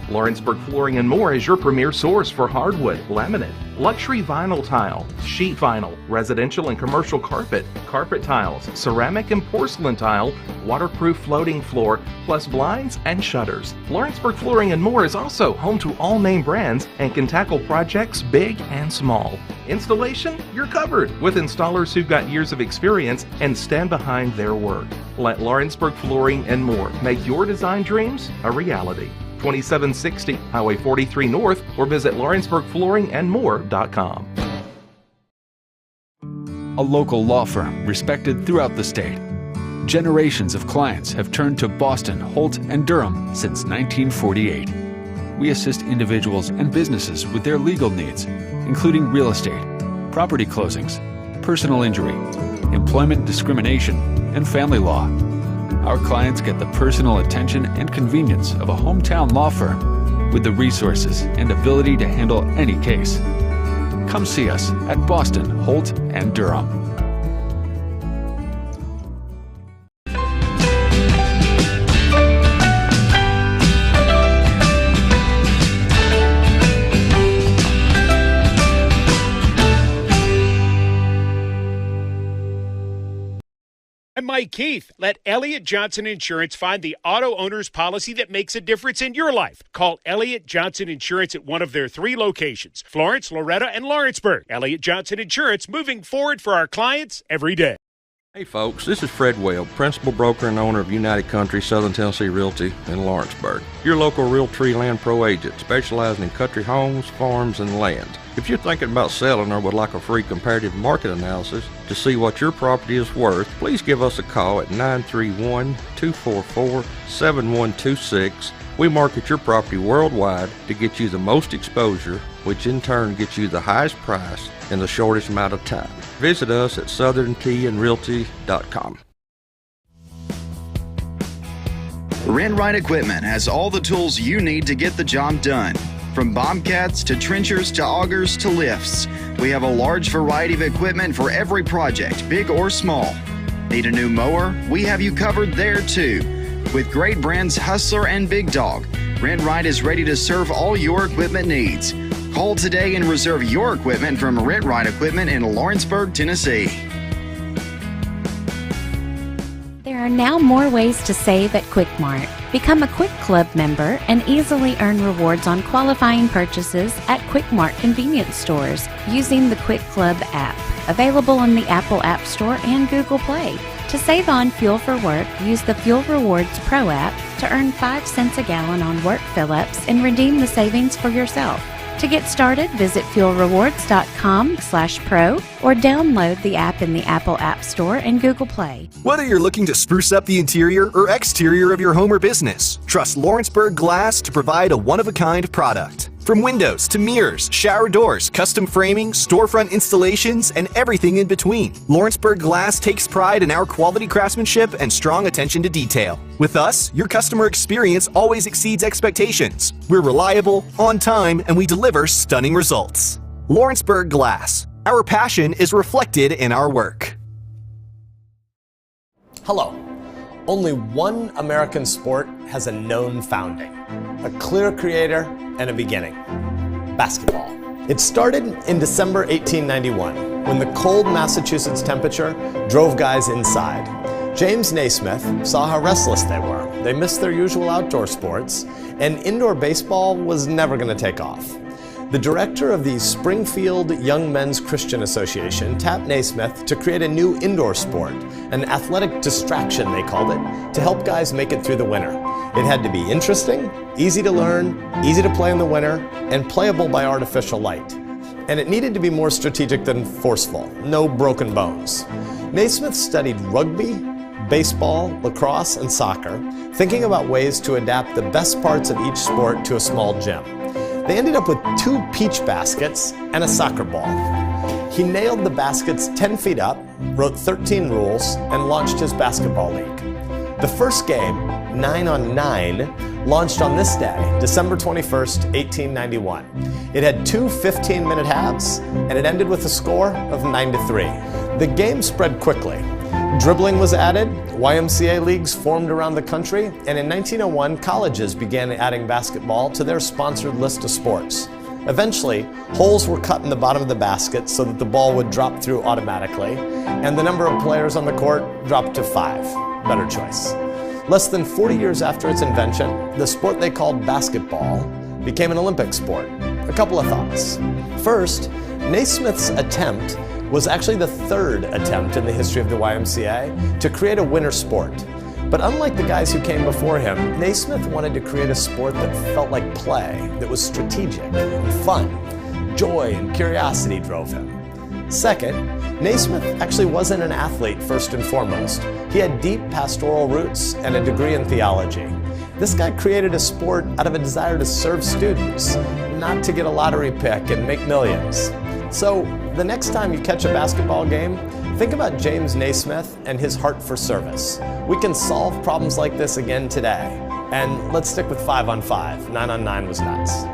Lawrenceburg Flooring and More is your premier source for hardwood, laminate, luxury vinyl tile, sheet vinyl, residential and commercial carpet, carpet tiles, ceramic and porcelain tile, waterproof floating floor, plus blinds and shutters. Lawrenceburg Flooring and More is also home to all name brands and can tackle projects big and small. Installation? You're covered with installers who've got years of experience and stand behind their work. Let Lawrenceburg Flooring and More make your design dreams a reality. 2760 Highway 43 North, or visit lawrenceburgflooringandmore.com. A local law firm respected throughout the state. Generations of clients have turned to Boston, Holt, and Durham since 1948. We assist individuals and businesses with their legal needs, including real estate, property closings, personal injury, employment discrimination, and family law. Our clients get the personal attention and convenience of a hometown law firm with the resources and ability to handle any case. Come see us at Boston, Holt, and Durham. I'm Mike Keith. Let Elliott Johnson Insurance find the auto owner's policy that makes a difference in your life. Call Elliott Johnson Insurance at one of their 3 locations, Florence, Loretta, and Lawrenceburg. Elliott Johnson Insurance, moving forward for our clients every day. Hey folks, this is Fred Webb, principal broker and owner of United Country Southern Tennessee Realty in Lawrenceburg. Your local Realtree Land Pro agent specializing in country homes, farms, and land. If you're thinking about selling or would like a free comparative market analysis to see what your property is worth, please give us a call at 931-244-7126. We market your property worldwide to get you the most exposure, which in turn gets you the highest price in the shortest amount of time. Visit us at southernteandrealty.com. Rent-Right Equipment has all the tools you need to get the job done. From bobcats to trenchers to augers to lifts, we have a large variety of equipment for every project, big or small. Need a new mower? We have you covered there too. With great brands Hustler and Big Dog, Rent-Right is ready to serve all your equipment needs. Call today and reserve your equipment from Rent-Right Equipment in Lawrenceburg, Tennessee. There are now more ways to save at Quick Mart. Become a Quick Club member and easily earn rewards on qualifying purchases at Quick Mart convenience stores using the Quick Club app, available on the Apple App Store and Google Play. To save on fuel for work, use the Fuel Rewards Pro app to earn 5 cents a gallon on work fill-ups and redeem the savings for yourself. To get started, visit fuelrewards.com/pro or download the app in the Apple App Store and Google Play. Whether you're looking to spruce up the interior or exterior of your home or business, trust Lawrenceburg Glass to provide a one-of-a-kind product. From windows to mirrors, shower doors, custom framing, storefront installations, and everything in between, Lawrenceburg Glass takes pride in our quality craftsmanship and strong attention to detail. With us, your customer experience always exceeds expectations. We're reliable, on time, and we deliver stunning results. Lawrenceburg Glass. Our passion is reflected in our work. Hello. Only one American sport has a known founding, a clear creator, and a beginning: basketball. It started in December 1891 when the cold Massachusetts temperature drove guys inside. James Naismith saw how restless they were. They missed their usual outdoor sports, and indoor baseball was never going to take off. The director of the Springfield Young Men's Christian Association tapped Naismith to create a new indoor sport, an athletic distraction they called it, to help guys make it through the winter. It had to be interesting, easy to learn, easy to play in the winter, and playable by artificial light. And it needed to be more strategic than forceful, no broken bones. Naismith studied rugby, baseball, lacrosse, and soccer, thinking about ways to adapt the best parts of each sport to a small gym. They ended up with 2 peach baskets and a soccer ball. He nailed the baskets 10 feet up, wrote 13 rules, and launched his basketball league. The first game, 9-on-9, launched on this day, December 21st, 1891. It had 2 15-minute halves, and it ended with a score of 9-3. The game spread quickly. Dribbling was added, YMCA leagues formed around the country, and in 1901, colleges began adding basketball to their sponsored list of sports. Eventually, holes were cut in the bottom of the basket so that the ball would drop through automatically, and the number of players on the court dropped to 5. Better choice. Less than 40 years after its invention, the sport they called basketball became an Olympic sport. A couple of thoughts. First, Naismith's attempt was actually the 3rd attempt in the history of the YMCA to create a winter sport. But unlike the guys who came before him, Naismith wanted to create a sport that felt like play, that was strategic and fun. Joy and curiosity drove him. Second, Naismith actually wasn't an athlete first and foremost. He had deep pastoral roots and a degree in theology. This guy created a sport out of a desire to serve students, not to get a lottery pick and make millions. So, the next time you catch a basketball game, think about James Naismith and his heart for service. We can solve problems like this again today. And let's stick with 5-on-5. 9-on-9 was nuts.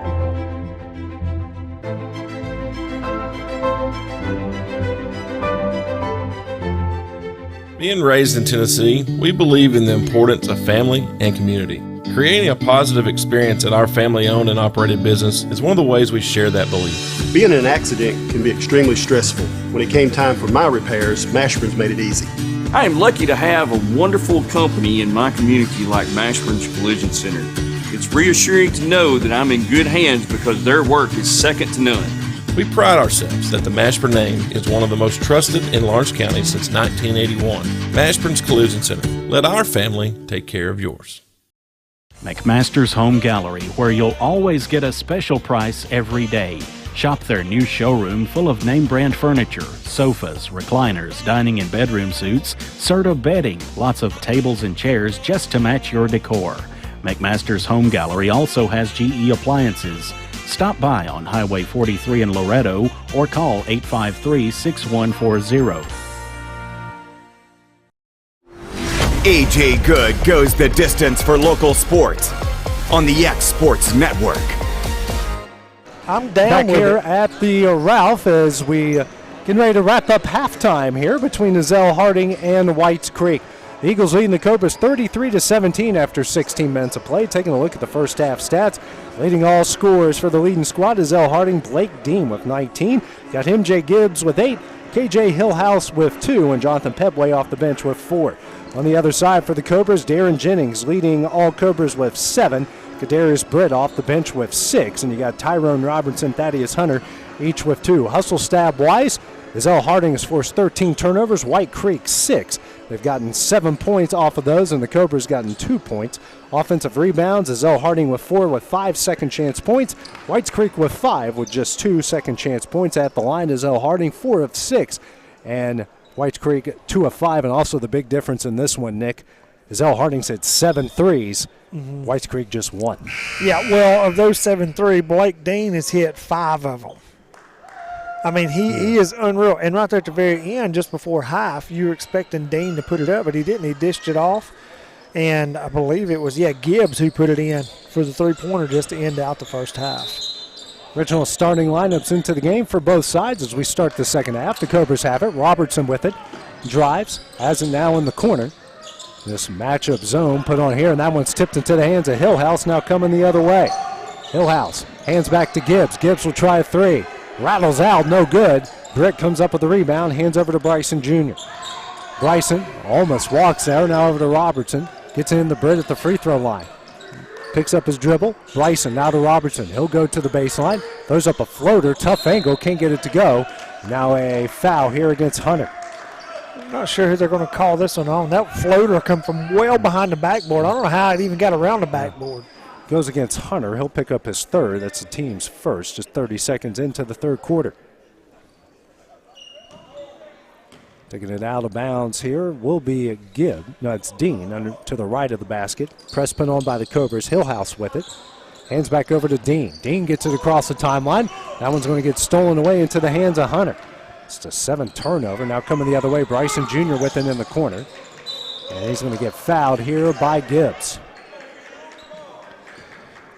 Being raised in Tennessee, we believe in the importance of family and community. Creating a positive experience at our family-owned and operated business is one of the ways we share that belief. Being in an accident can be extremely stressful. When it came time for my repairs, Mashburn's made it easy. I am lucky to have a wonderful company in my community like Mashburn's Collision Center. It's reassuring to know that I'm in good hands because their work is second to none. We pride ourselves that the Mashburn name is one of the most trusted in Lawrence County since 1981. Mashburn's Collision Center. Let our family take care of yours. McMaster's Home Gallery, where you'll always get a special price every day. Shop their new showroom full of name brand furniture, sofas, recliners, dining and bedroom suites, Serta bedding, lots of tables and chairs just to match your decor. McMaster's Home Gallery also has GE appliances. Stop by on Highway 43 in Loretto or call 853-6140. AJ Good goes the distance for local sports on the X Sports Network. I'm down back with here it. at the Ralph as we getting ready to wrap up halftime here between Ezell Harding and Whites Creek. The Eagles leading the Cobras 33-17 after 16 minutes of play. Taking a look at the first half stats. Leading all scorers for the leading squad, Ezell Harding, Blake Dean with 19. Got him Jay Gibbs with 8, KJ Hillhouse with 2, and Jonathan Pebway off the bench with 4. On the other side for the Cobras, Darren Jennings leading all Cobras with 7. Kadarius Britt off the bench with 6, and you got Tyrone Robertson, Thaddeus Hunter, each with 2. Hustle stab wise, Ezell Harding has forced 13 turnovers, White Creek 6. They've gotten 7 points off of those, and the Cobras gotten 2 points. Offensive rebounds, Ezell Harding with 4 with 5 second chance points. Whites Creek with 5 with just 2 second chance points at the line. Ezell Harding 4 of 6, and Whites Creek 2 of 5, and also the big difference in this one, Nick, Ezell Harding's hit 7 threes. Whites Creek just 1. Yeah, well, of those 7-3, Blake Dean has hit 5 of them. I mean, he is unreal. And right there at the very end, just before half, you were expecting Dean to put it up, but he didn't. He dished it off. And I believe it was, Gibbs who put it in for the three-pointer just to end out the first half. Original starting lineups into the game for both sides as we start the second half. The Cobras have it. Robertson with it. Drives. Has it now in the corner. This matchup zone put on here, and that one's tipped into the hands of Hillhouse, now coming the other way. Hillhouse hands back to Gibbs. Gibbs will try a 3. Rattles out, no good. Britt comes up with the rebound, hands over to Bryson Jr. Bryson almost walks there, now over to Robertson. Gets in the Britt at the free throw line. Picks up his dribble. Bryson now to Robertson. He'll go to the baseline. Throws up a floater. Tough angle. Can't get it to go. Now a foul here against Hunter. I'm not sure who they're going to call this one on. That floater come from well behind the backboard. I don't know how it even got around the backboard. Goes against Hunter. He'll pick up his 3rd. That's the team's first. Just 30 seconds into the 3rd quarter. Taking it out of bounds here will be Gibb. No, it's Dean to the right of the basket. Press put on by the Cobras. Hillhouse with it. Hands back over to Dean. Dean gets it across the timeline. That one's going to get stolen away into the hands of Hunter. It's a 7 turnover. Now coming the other way, Bryson Jr. with it in the corner. And he's going to get fouled here by Gibbs.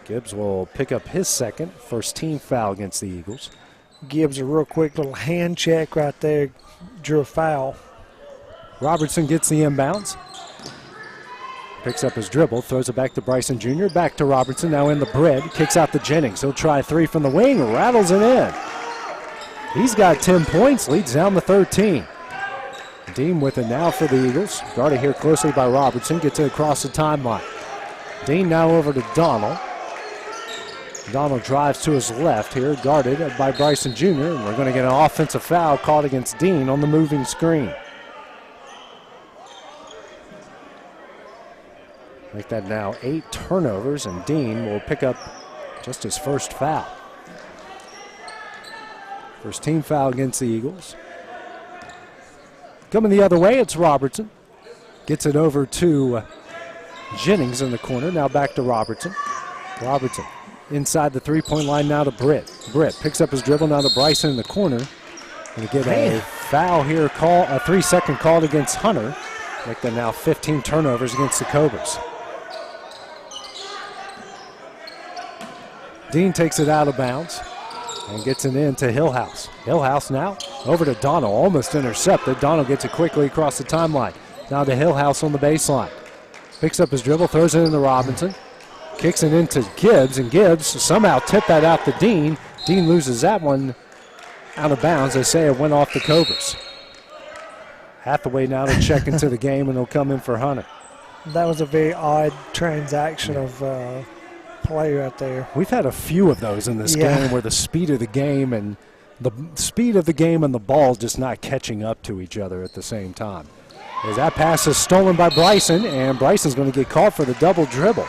Gibbs will pick up his 2nd. First team foul against the Eagles. Gibbs, a real quick little hand check right there. Drew a foul. Robertson gets the inbounds. Picks up his dribble, throws it back to Bryson Jr., back to Robertson, now in the Britt, kicks out to Jennings. He'll try 3 from the wing, rattles it in. He's got 10 points, leads down to 13. Dean with it now for the Eagles. Guarded here closely by Robertson, gets it across the timeline. Dean now over to Donald. Donald drives to his left here, guarded by Bryson Jr., and we're going to get an offensive foul called against Dean on the moving screen. Make that now 8 turnovers, and Dean will pick up just his first foul. First team foul against the Eagles. Coming the other way, it's Robertson. Gets it over to Jennings in the corner, now back to Robertson. Robertson inside the three-point line now to Britt. Britt picks up his dribble now to Bryson in the corner. Going to get a foul here, a 3-second called against Hunter. Make that now 15 turnovers against the Cobras. Dean takes it out of bounds and gets it into Hillhouse. Hillhouse now over to Donald, almost intercepted. Donald gets it quickly across the timeline. Now to Hillhouse on the baseline. Picks up his dribble, throws it into Robinson. Kicks it into Gibbs, and Gibbs somehow tipped that out to Dean. Dean loses that one out of bounds. They say it went off the Cobras. Hathaway now to check into the game, and he'll come in for Hunter. That was a very odd transaction of play right there. We've had a few of those in this game where the speed of the game and the speed of the game and the ball just not catching up to each other at the same time. As that pass is stolen by Bryson, and Bryson's going to get called for the double dribble.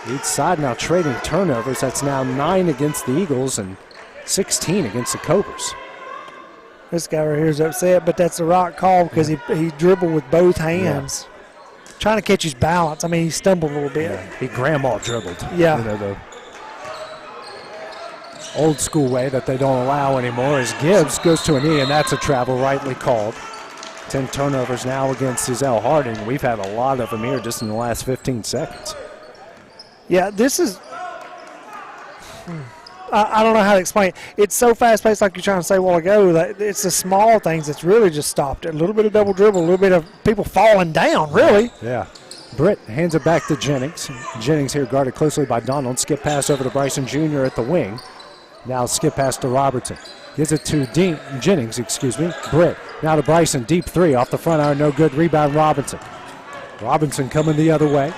Each side now trading turnovers. That's now 9 against the Eagles and 16 against the Cobras. This guy right here is upset, but that's the right call because he dribbled with both hands. Yeah. Trying to catch his balance. I mean, he stumbled a little bit. Yeah, he grandma dribbled. Yeah. You know, the old school way that they don't allow anymore is Gibbs goes to a knee, and that's a travel rightly called. 10 turnovers now against Ezell Harding. We've had a lot of them here just in the last 15 seconds. Yeah, this is... I don't know how to explain it. It's so fast-paced, like you're trying to say a while ago, that it's the small things that's really just stopped it. A little bit of double dribble, a little bit of people falling down, really. Yeah. Britt hands it back to Jennings. Jennings here guarded closely by Donald. Skip pass over to Bryson Jr. at the wing. Now skip pass to Robertson. Gives it to Jennings. Britt. Now to Bryson. Deep three off the front iron. No good. Rebound Robinson. Robinson coming the other way.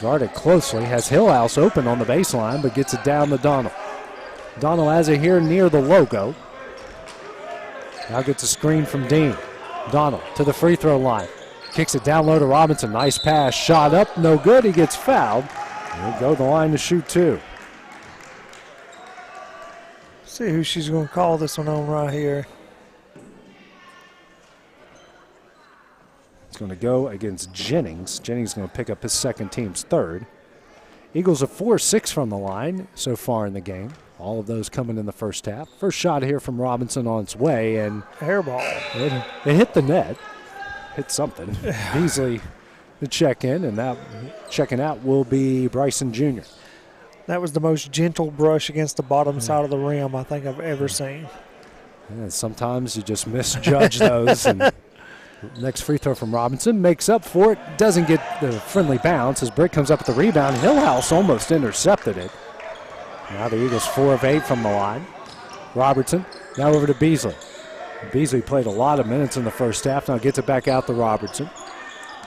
Guarded closely. Has Hillhouse open on the baseline, but gets it down to Donald. Donald has it here near the logo. Now gets a screen from Dean. Donald to the free throw line. Kicks it down low to Robinson. Nice pass. Shot up. No good. He gets fouled. He'll go to the line to shoot two. See who she's going to call this one on right here. It's going to go against Jennings. Jennings is going to pick up his second, team's third. Eagles are 4-6 from the line so far in the game. All of those coming in the first half. First shot here from Robinson on its way, and airball. It hit the net. Hit something. Beasley to check in, and that checking out will be Bryson Jr. That was the most gentle brush against the bottom side of the rim I think I've ever seen. And sometimes you just misjudge those. And next free throw from Robinson makes up for it. Doesn't get the friendly bounce as Britt comes up with the rebound. Hillhouse almost intercepted it. Now the Eagles 4 of 8 from the line. Robertson now over to Beasley. Beasley played a lot of minutes in the first half. Now gets it back out to Robertson.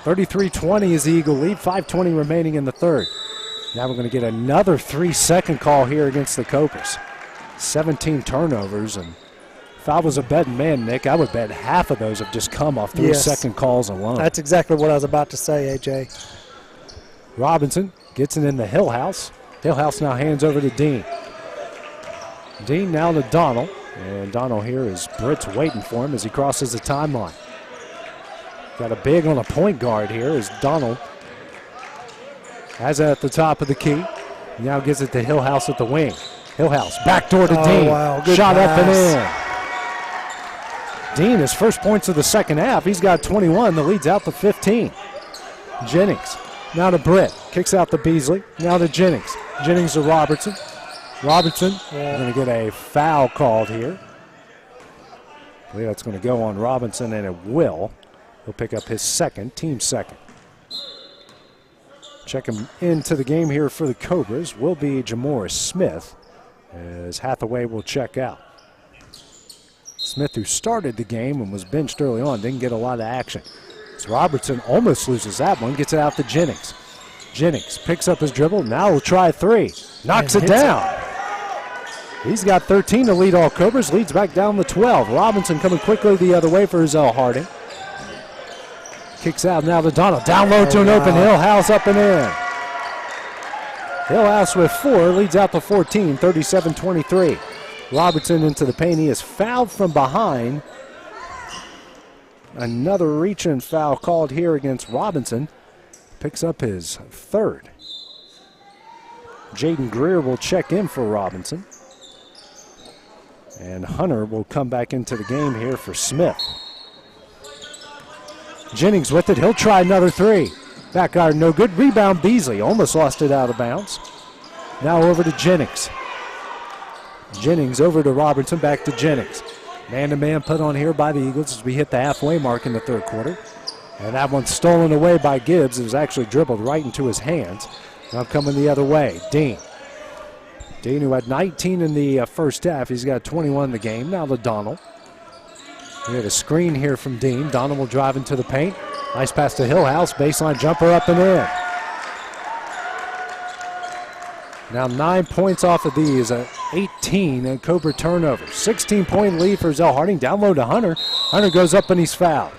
33-20 is the Eagle lead. 5:20 remaining in the third. Now we're going to get another 3-second call here against the Cobras. 17 turnovers, and if I was a betting man, Nick, I would bet half of those have just come off 3-second calls alone. That's exactly what I was about to say, AJ. Robinson gets it in the Hillhouse. Hillhouse now hands over to Dean. Dean now to Donald. And Donald here is Britt's waiting for him as he crosses the timeline. Got a big on a point guard here as Donald has it at the top of the key. Now gives it to Hillhouse at the wing. Hillhouse, backdoor to Dean. Wow, good shot pass. Up and in. Dean, his first points of the second half. He's got 21. The lead's out to 15. Jennings, now to Britt. Kicks out to Beasley. Now to Jennings. Jennings to Robertson. Robertson going to get a foul called here. I believe that's going to go on Robinson, and it will. He'll pick up his second, team second. Checking into the game here for the Cobras will be Jamoris Smith, as Hathaway will check out. Smith, who started the game and was benched early on, didn't get a lot of action. So Robertson almost loses that one, gets it out to Jennings. Jennings picks up his dribble, now will try three. Knocks it down. He's got 13 to lead all Cobras, leads back down to 12. Robinson coming quickly the other way for Ezell Harding. Kicks out now to Donald. Down low to an open Hillhouse, up and in. Hillhouse with 4, leads out to 14, 37-23. Robertson into the paint. He is fouled from behind. Another reach-in foul called here against Robinson. Picks up his third. Jaden Greer will check in for Robinson. And Hunter will come back into the game here for Smith. Jennings with it. He'll try another three. Back iron, no good. Rebound Beasley. Almost lost it out of bounds. Now over to Jennings. Jennings over to Robertson. Back to Jennings. Man-to-man put on here by the Eagles as we hit the halfway mark in the third quarter. And that one's stolen away by Gibbs. It was actually dribbled right into his hands. Now coming the other way. Dean. Dean, who had 19 in the first half. He's got 21 in the game. Now to Donald. We had a screen here from Dean. Donald will drive into the paint. Nice pass to Hillhouse. Baseline jumper up and in. Now 9 points off of these. 18 Cobra turnovers. 16-point lead for Ezell Harding. Down low to Hunter. Hunter goes up and he's fouled.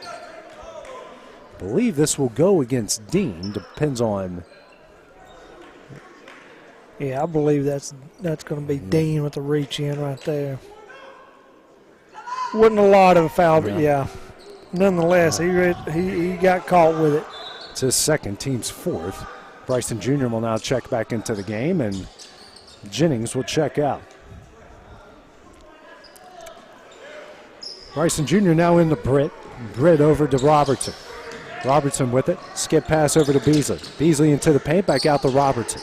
I believe this will go against Dean. Depends on. Yeah, I believe that's going to be Dean with the reach in right there. Wasn't a lot of a foul, but yeah. Nonetheless, he got caught with it. It's his second, team's fourth. Bryson Jr. will now check back into the game, and Jennings will check out. Bryson Jr. now into Britt. Britt over to Robertson. Robertson with it. Skip pass over to Beasley. Beasley into the paint, back out to Robertson.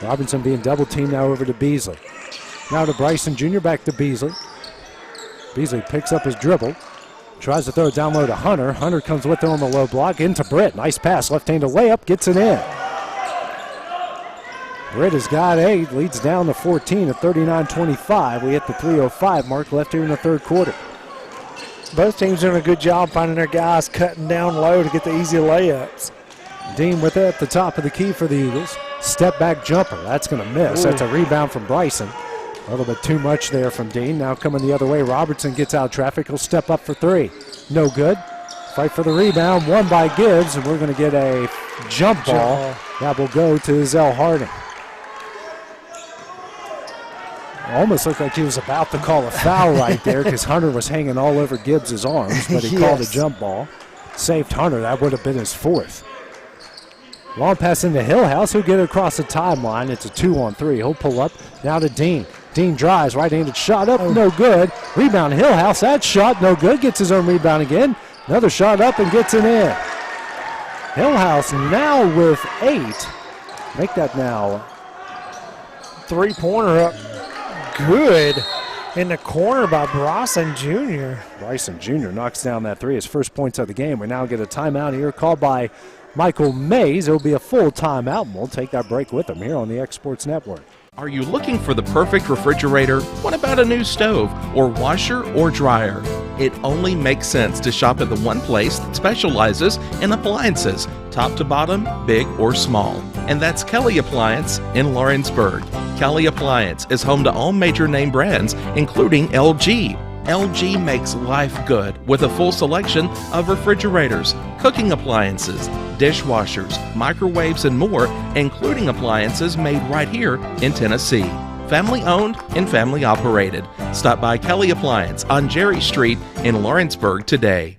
Robertson being double teamed now over to Beasley. Now to Bryson Jr., back to Beasley. Beasley picks up his dribble. Tries to throw it down low to Hunter. Hunter comes with it on the low block. Into Britt. Nice pass. Left-handed layup. Gets it in. Britt has got 8. Leads down to 14 at 39-25. We hit the 3:05 mark left here in the third quarter. Both teams doing a good job finding their guys cutting down low to get the easy layups. Dean with it at the top of the key for the Eagles. Step back jumper. That's going to miss. Ooh. That's a rebound from Bryson. A little bit too much there from Dean. Now coming the other way. Robertson gets out of traffic. He'll step up for 3. No good. Fight for the rebound. Won by Gibbs. And we're going to get a jump ball. That will go to Ezell Harding. Almost looked like he was about to call a foul right there because Hunter was hanging all over Gibbs' arms, but he called a jump ball. Saved Hunter. That would have been his 4th. Long pass into Hillhouse. He'll get it across the timeline. It's a 2-on-3. He'll pull up. Now to Dean. Dean drives. Right-handed shot up. No good. Rebound Hillhouse. That shot no good. Gets his own rebound again. Another shot up and gets it in. Hillhouse now with 8. Make that now. 3-pointer up. Good in the corner by Bryson Jr. Bryson Jr. knocks down that 3. His first points of the game. We now get a timeout here called by Michael Mays. It'll be a full timeout, and we'll take that break with him here on the X Sports Network. Are you looking for the perfect refrigerator? What about a new stove or washer or dryer? It only makes sense to shop at the one place that specializes in appliances, top to bottom, big or small. And that's Kelly Appliance in Lawrenceburg. Kelly Appliance is home to all major name brands, including LG. LG makes life good with a full selection of refrigerators, cooking appliances, dishwashers, microwaves, and more, including appliances made right here in Tennessee. Family owned and family operated. Stop by Kelly Appliance on Jerry Street in Lawrenceburg today.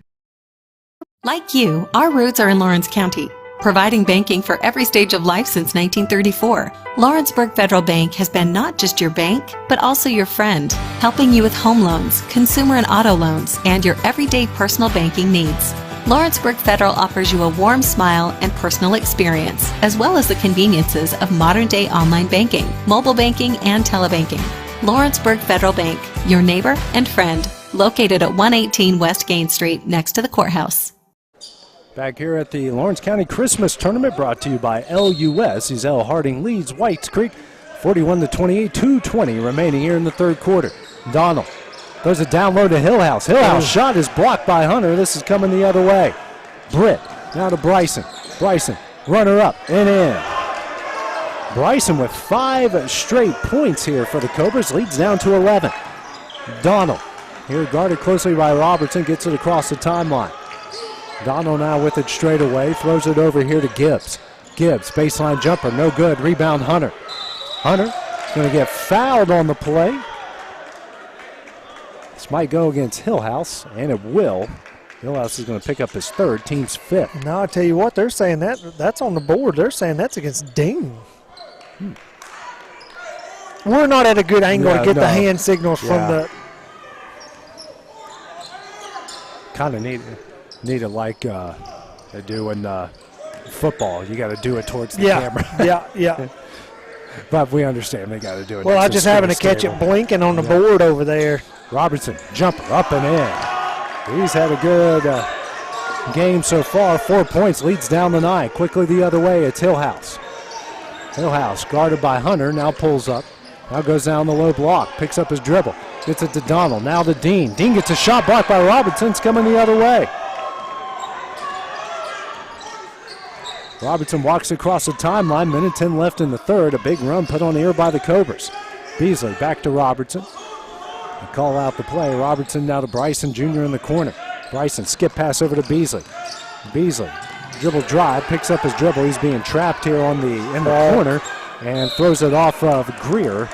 Like you, our roots are in Lawrence County, providing banking for every stage of life since 1934. Lawrenceburg Federal Bank has been not just your bank, but also your friend, helping you with home loans, consumer and auto loans, and your everyday personal banking needs. Lawrenceburg Federal offers you a warm smile and personal experience, as well as the conveniences of modern-day online banking, mobile banking, and telebanking. Lawrenceburg Federal Bank, your neighbor and friend, located at 118 West Gain Street, next to the courthouse. Back here at the Lawrence County Christmas Tournament, brought to you by LUS. Ezell Harding leads Whites Creek 41-28, 2:20 remaining here in the third quarter. Donald throws it down low to Hillhouse. Hillhouse shot is blocked by Hunter. This is coming the other way. Britt now to Bryson. Bryson, runner up and in. Bryson with 5 straight points here for the Cobras, leads down to 11. Donald here guarded closely by Robertson, gets it across the timeline. Donald now with it straight away, throws it over here to Gibbs. Gibbs, baseline jumper, no good. Rebound Hunter. Hunter going to get fouled on the play. This might go against Hillhouse, and it will. Hillhouse is going to pick up his 3rd, team's 5th. Now I tell you what, they're saying that's on the board. They're saying that's against Dean. We're not at a good angle to get the hand signals from the. Kind of need it like they do in football. You got to do it towards the camera. Yeah. But we understand they got to do it. Well, I just happened to catch it blinking on the board over there. Robertson, jumper up and in. He's had a good game so far. 4 points, leads down to 9. Quickly the other way, it's Hillhouse. Hillhouse guarded by Hunter, now pulls up. Now goes down the low block, picks up his dribble, gets it to Donald, now to Dean. Dean gets a shot blocked by Robertson, it's coming the other way. Robertson walks across the timeline, minute 10 left in the third. A big run put on the air by the Cobras. Beasley back to Robertson. They call out the play. Robertson now to Bryson Jr. in the corner. Bryson skip pass over to Beasley. Beasley dribble drive, picks up his dribble. He's being trapped here in the corner and throws it off of Greer.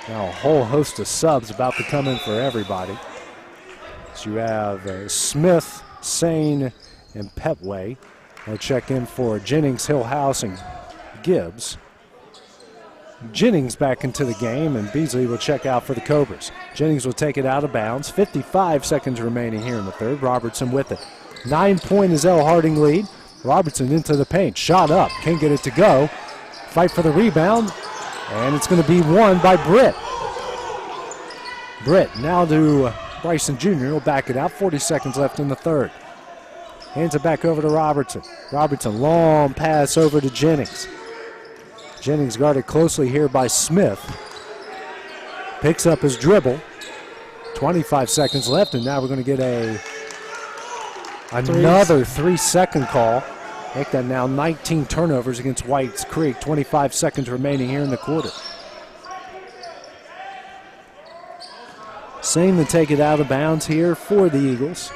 Now a whole host of subs about to come in for everybody. So you have Smith, Sane, and Petway. They'll check in for Jennings, Hillhouse, and Gibbs. Jennings back into the game, and Beasley will check out for the Cobras. Jennings will take it out of bounds. 55 seconds remaining here in the third. Robertson with it. 9-point Ezell Harding lead. Robertson into the paint. Shot up. Can't get it to go. Fight for the rebound, and it's going to be won by Britt. Britt now to Bryson Jr. will back it out. 40 seconds left in the third. Hands it back over to Robertson. Robertson, long pass over to Jennings. Jennings guarded closely here by Smith. Picks up his dribble. 25 seconds left, and now we're going to get another 3-second call. Make that now 19 turnovers against Whites Creek. 25 seconds remaining here in the quarter. Same to take it out of bounds here for the Eagles.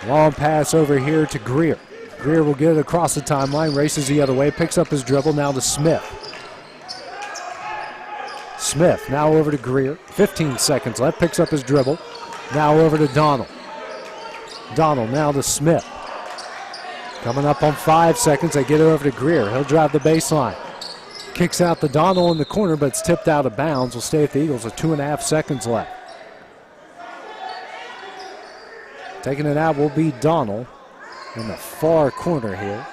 Long pass over here to Greer. Greer will get it across the timeline, races the other way, picks up his dribble, now to Smith. Smith now over to Greer. 15 seconds left, picks up his dribble. Now over to Donald. Donald now to Smith. Coming up on 5 seconds, they get it over to Greer. He'll drive the baseline. Kicks out to Donald in the corner, but it's tipped out of bounds. Will stay at the Eagles with 2.5 seconds left. Taking it out will be Donald in the far corner here.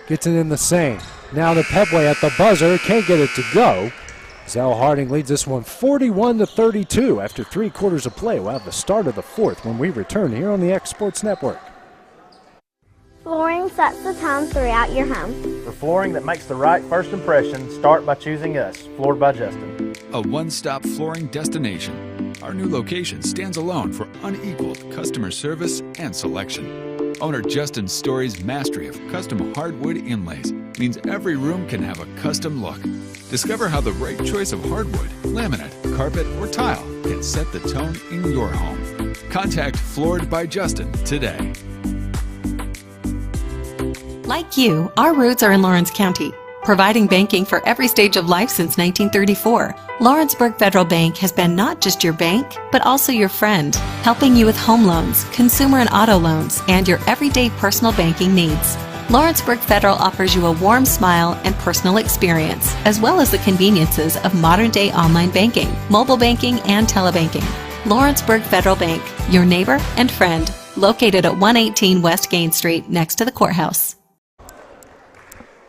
Gets it in the same. Now to Petway at the buzzer. Can't get it to go. Ezell Harding leads this one 41-32 after 3 quarters of play. We'll have the start of the fourth when we return here on the X Sports Network. Flooring sets the tone throughout your home. For flooring that makes the right first impression, start by choosing us, Floored by Justin. A one-stop flooring destination. Our new location stands alone for unequaled customer service and selection. Owner Justin Story's mastery of custom hardwood inlays means every room can have a custom look. Discover how the right choice of hardwood, laminate, carpet, or tile can set the tone in your home. Contact Floored by Justin today. Like you, our roots are in Lawrence County. Providing banking for every stage of life since 1934, Lawrenceburg Federal Bank has been not just your bank, but also your friend, helping you with home loans, consumer and auto loans, and your everyday personal banking needs. Lawrenceburg Federal offers you a warm smile and personal experience, as well as the conveniences of modern-day online banking, mobile banking, and telebanking. Lawrenceburg Federal Bank, your neighbor and friend, located at 118 West Gain Street, next to the courthouse.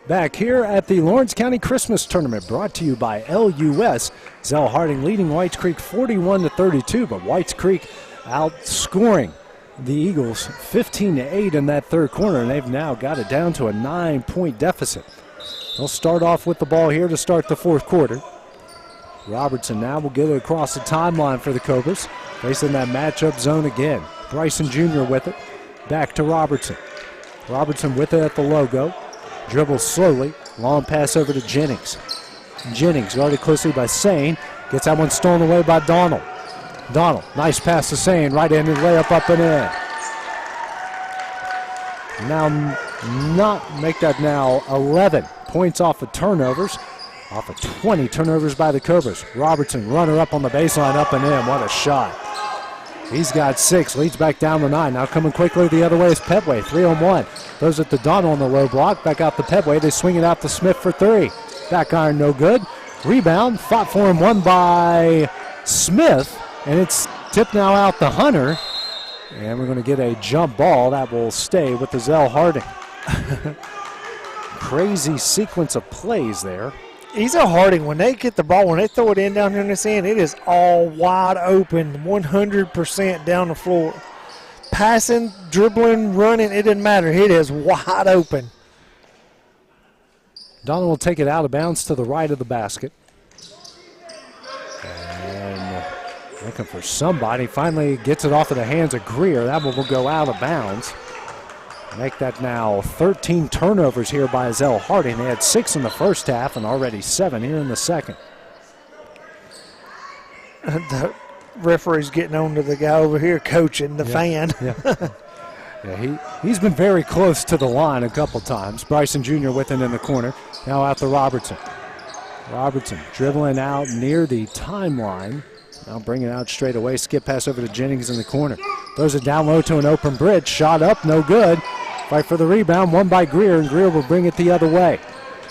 Back here at the Lawrence County Christmas Tournament, brought to you by LUS. Ezell Harding leading Whites Creek 41-32, but Whites Creek outscoring the Eagles 15-8 in that third quarter, and they've now got it down to a 9-point deficit. They'll start off with the ball here to start the fourth quarter. Robertson now will get it across the timeline for the Cobras, facing that matchup zone again. Bryson Jr. with it, back to Robertson. Robertson with it at the logo. Dribbles slowly, long pass over to Jennings. Jennings guarded closely by Sane, gets that one stolen away by Donald. Donald, nice pass to Sane, right-handed layup up and in. Now, make that now 11 points off of turnovers, off of 20 turnovers by the Cobras. Robertson, runner up on the baseline, up and in, what a shot. He's got 6, leads back down to 9. Now coming quickly the other way is Petway, 3-on-1. Throws it to Donald on the low block, back out to Petway. They swing it out to Smith for 3. Back iron, no good. Rebound, fought for him, won by Smith, and it's tipped now out to Hunter. And we're going to get a jump ball that will stay with Ezell Harding. Crazy sequence of plays there. Ezell Harding, when they get the ball, when they throw it in down here in this end, it is all wide open, 100% down the floor. Passing, dribbling, running, it doesn't matter. It is wide open. Donald will take it out of bounds to the right of the basket. And looking for somebody. Finally gets it off of the hands of Greer. That one will go out of bounds. Make that now 13 turnovers here by Ezell Harding. They had 6 in the first half and already 7 here in the second. The referee's getting on to the guy over here coaching, the fan. Yeah. Yeah, he's been very close to the line a couple times. Bryson Jr. with it in the corner. Now out to Robertson. Robertson dribbling out near the timeline. Now bring it out straight away. Skip pass over to Jennings in the corner. Throws it down low to an open bridge. Shot up, no good. Fight for the rebound, won by Greer, and Greer will bring it the other way.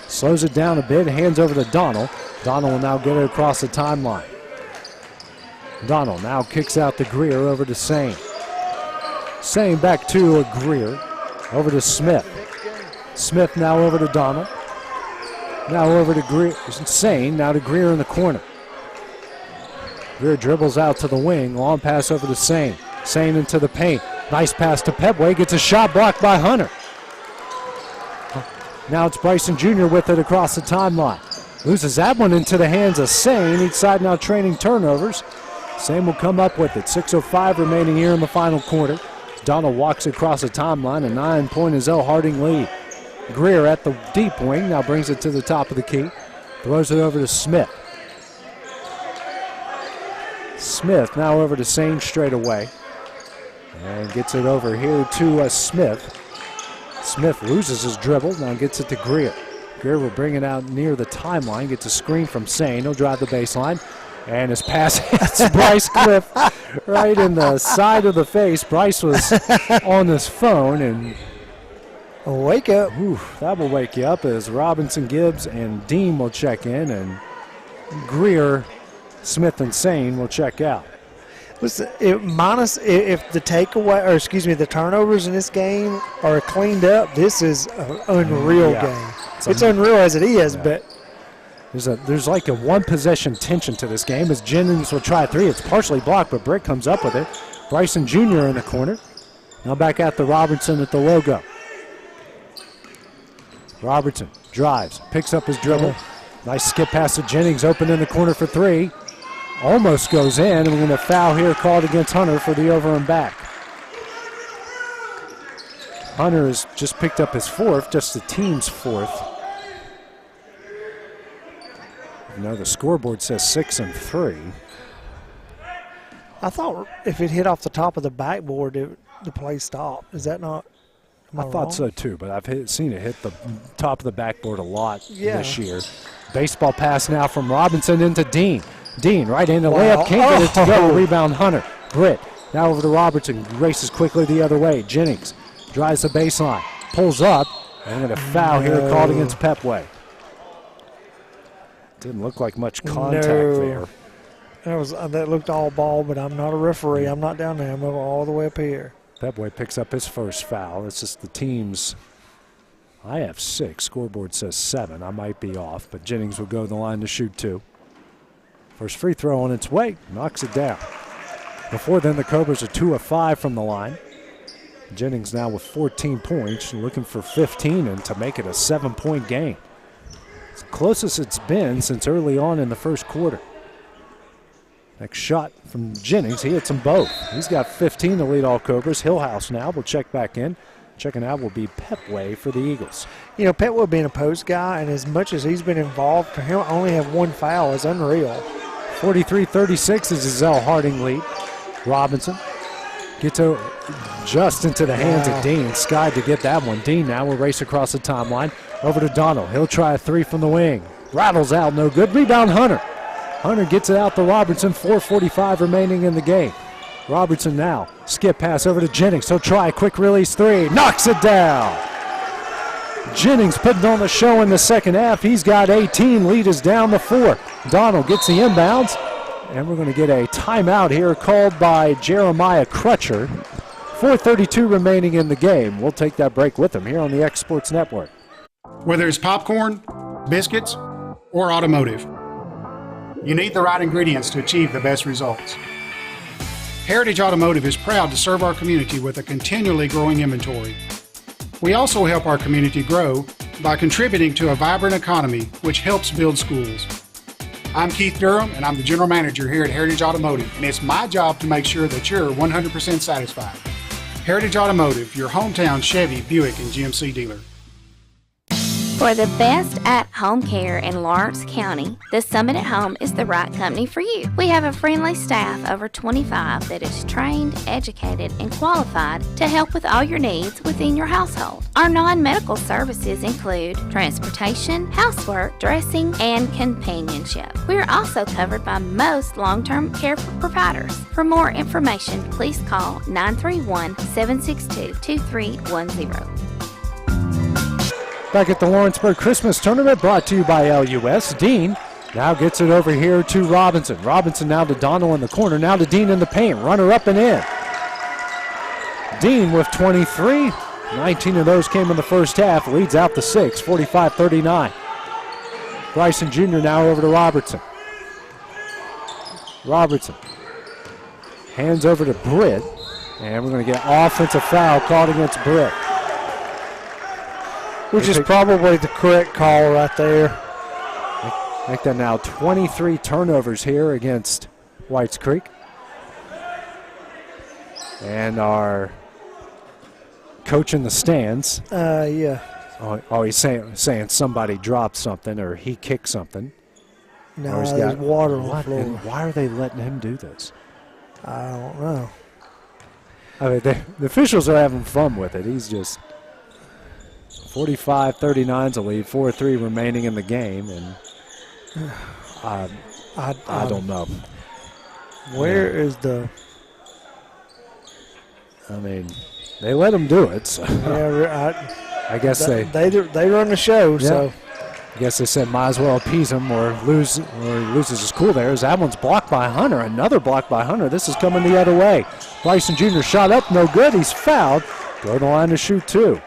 Slows it down a bit, hands over to Donald. Donald will now get it across the timeline. Donald now kicks out to Greer over to Sane. Sane back to Greer. Over to Smith. Smith now over to Donald. Now over to Greer. Sane now to Greer in the corner. Greer dribbles out to the wing. Long pass over to Sane. Sane into the paint. Nice pass to Pepway. Gets a shot blocked by Hunter. Now it's Bryson Jr. with it across the timeline. Loses that one into the hands of Sane. Each side now training turnovers. Sane will come up with it. 6:05 remaining here in the final quarter. Donald walks across the timeline. A 9-point Ezell Harding lead. Greer at the deep wing. Now brings it to the top of the key. Throws it over to Smith. Smith now over to Sane straight away. And gets it over here to Smith. Smith loses his dribble. Now gets it to Greer. Greer will bring it out near the timeline. Gets a screen from Sane. He'll drive the baseline. And his pass hits Bryce Cliff right in the side of the face. Bryce was on his phone, and wake up. That will wake you up as Robinson, Gibbs, and Dean will check in, and Greer, Smith, and Sane will check out. Listen, if the takeaway, or excuse me, the turnovers in this game are cleaned up, this is an unreal game. It's unreal as it is, but there's like a one-possession tension to this game as Jennings will try a three. It's partially blocked, but Brick comes up with it. Bryson Jr. in the corner. Now back at the Robertson at the logo. Robertson drives, picks up his dribble. Nice skip pass to Jennings, open in the corner for three. Almost goes in, and we're going to foul here called against Hunter for the over and back. Hunter has just picked up his fourth, just the team's fourth. You know, the scoreboard says 6 and 3. I thought if it hit off the top of the backboard, the play stopped. Is that not? I thought so too, but I've seen it hit the top of the backboard a lot this year. Baseball pass now from Robinson into Dean. Dean right in the layup, can't get it to go. Rebound Hunter. Britt now over to Robertson, races quickly the other way. Jennings drives the baseline, pulls up, and going to foul here called against Pepway. Didn't look like much contact there. That looked all ball, but I'm not a referee. I'm not down there. I'm all the way up here. Pepway picks up his first foul. It's just the team's. I have 6. Scoreboard says 7. I might be off, but Jennings will go to the line to shoot 2. First free throw on its way. Knocks it down. Before then, the Cobras are 2 of 5 from the line. Jennings now with 14 points, looking for 15 and to make it a 7-point game. It's the closest it's been since early on in the first quarter. Next shot from Jennings. He hits them both. He's got 15 to lead all Cobras. Hillhouse now will check back in. Checking out will be Pepway for the Eagles. You know, Pepway being a post guy, and as much as he's been involved, for him only have 1 foul is unreal. 43-36 is Ezell Harding lead. Robinson gets just into the hands of Dean. Sky to get that one. Dean now will race across the timeline. Over to Donald. He'll try a 3 from the wing. Rattles out, no good. Rebound Hunter. Hunter gets it out to Robertson. 4:45 remaining in the game. Robertson now. Skip pass over to Jennings. He'll try a quick release 3. Knocks it down. Jennings putting on the show in the second half. He's got 18. Lead is down to 4. Donald gets the inbounds. And we're going to get a timeout here called by Jeremiah Crutcher. 4:32 remaining in the game. We'll take that break with him here on the X Sports Network. Whether it's popcorn, biscuits, or automotive, you need the right ingredients to achieve the best results. Heritage Automotive is proud to serve our community with a continually growing inventory. We also help our community grow by contributing to a vibrant economy, which helps build schools. I'm Keith Durham, and I'm the General Manager here at Heritage Automotive, and it's my job to make sure that you're 100% satisfied. Heritage Automotive, your hometown Chevy, Buick, and GMC dealer. For the best at-home care in Lawrence County, the Summit at Home is the right company for you. We have a friendly staff over 25 that is trained, educated, and qualified to help with all your needs within your household. Our non-medical services include transportation, housework, dressing, and companionship. We are also covered by most long-term care providers. For more information, please call 931-762-2310. Back at the Lawrenceburg Christmas Tournament, brought to you by LUS. Dean now gets it over here to Robinson. Robinson now to Donald in the corner, now to Dean in the paint. Runner up and in. Dean with 23. 19 of those came in the first half. Leads out the 6, 45-39. Bryson Jr. now over to Robertson. Robertson hands over to Britt. And we're going to get an offensive foul called against Britt. Which is probably the correct call right there. Make that now 23 turnovers here against Whites Creek. And our coach in the stands. Yeah. Oh, he's saying somebody dropped something or he kicked something. No, there's water on the floor. Why are they letting him do this? I don't know. I mean, the officials are having fun with it. He's just 45-39's a lead, 4-3 remaining in the game, and I don't know. Where is the? I mean, they let him do it. So. Yeah, I guess they run the show. Yeah. So I guess they said might as well appease him or he loses his cool there. That one's blocked by Hunter. Another block by Hunter. This is coming the other way. Bryson Jr. shot up, no good. He's fouled. Go to the line to shoot two.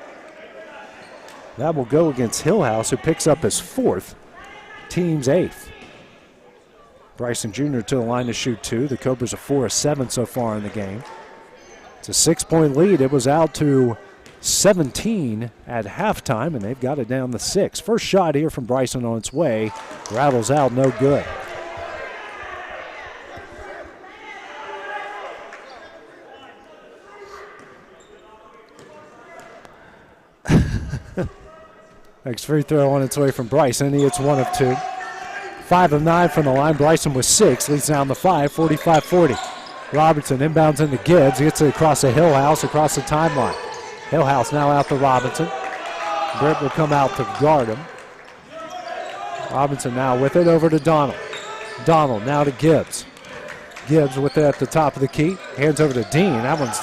That will go against Hillhouse, who picks up his fourth, team's eighth. Bryson Jr. to the line to shoot two. The Cobras are 4 of 7 so far in the game. It's a 6-point lead. It was out to 17 at halftime, and they've got it down to 6. First shot here from Bryson on its way. Rattles out, no good. Next free throw on its way from Bryson. He hits 1 of 2. 5 of 9 from the line. Bryson with 6. Leads down the 5, 45-40. Robertson inbounds into Gibbs. He gets it across the Hillhouse, across the timeline. Hillhouse now out to Robinson. Britt will come out to guard him. Robinson now with it over to Donald. Donald now to Gibbs. Gibbs with it at the top of the key. Hands over to Dean. That one's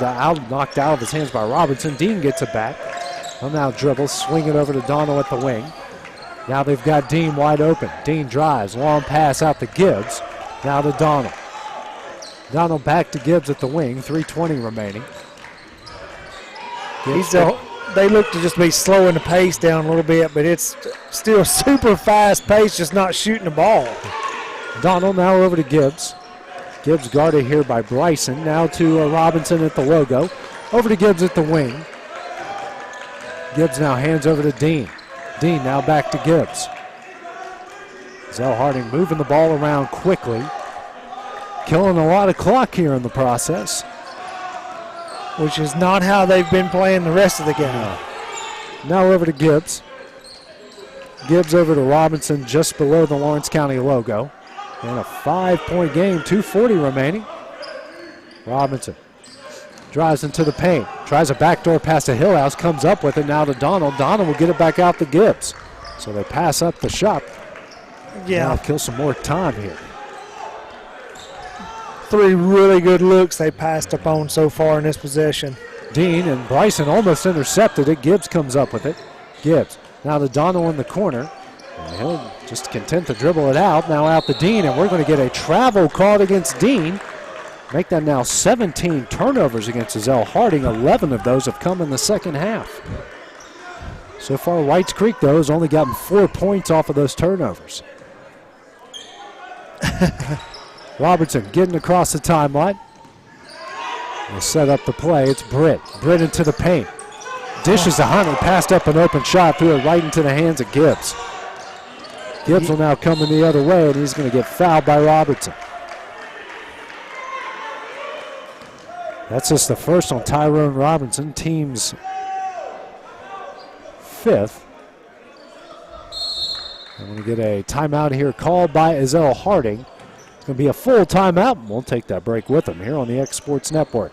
knocked out of his hands by Robinson. Dean gets it back. He'll now dribble, swing it over to Donald at the wing. Now they've got Dean wide open. Dean drives, long pass out to Gibbs. Now to Donald. Donald back to Gibbs at the wing, 3:20 remaining. They look to just be slowing the pace down a little bit, but it's still super fast pace, just not shooting the ball. Donald now over to Gibbs. Gibbs guarded here by Bryson. Now to Robinson at the logo. Over to Gibbs at the wing. Gibbs now hands over to Dean. Dean now back to Gibbs. Ezell Harding moving the ball around quickly. Killing a lot of clock here in the process. Which is not how they've been playing the rest of the game. No. Now over to Gibbs. Gibbs over to Robinson just below the Lawrence County logo. And a 5-point game, 2:40 remaining. Robinson drives into the paint. Tries a backdoor pass to Hillhouse. Comes up with it now to Donald. Donald will get it back out to Gibbs. So they pass up the shot. Yeah. Now kill some more time here. 3 really good looks they passed up on so far in this possession. Dean and Bryson almost intercepted it. Gibbs comes up with it. Gibbs now to Donald in the corner. And he'll just content to dribble it out. Now out to Dean, and we're going to get a travel called against Dean. Make that now 17 turnovers against Ezell Harding. 11 of those have come in the second half. So far, Whites Creek, though, has only gotten 4 points off of those turnovers. Robertson getting across the timeline. We'll set up the play. It's Britt. Britt into the paint. Dishes to Hunter. Passed up an open shot. Threw it right into the hands of Gibbs. Gibbs will now come in the other way, and he's going to get fouled by Robertson. That's just the first on Tyrone Robinson, team's 5th. I'm going to get a timeout here called by Ezell Harding. It's going to be a full timeout, and we'll take that break with them here on the X Sports Network.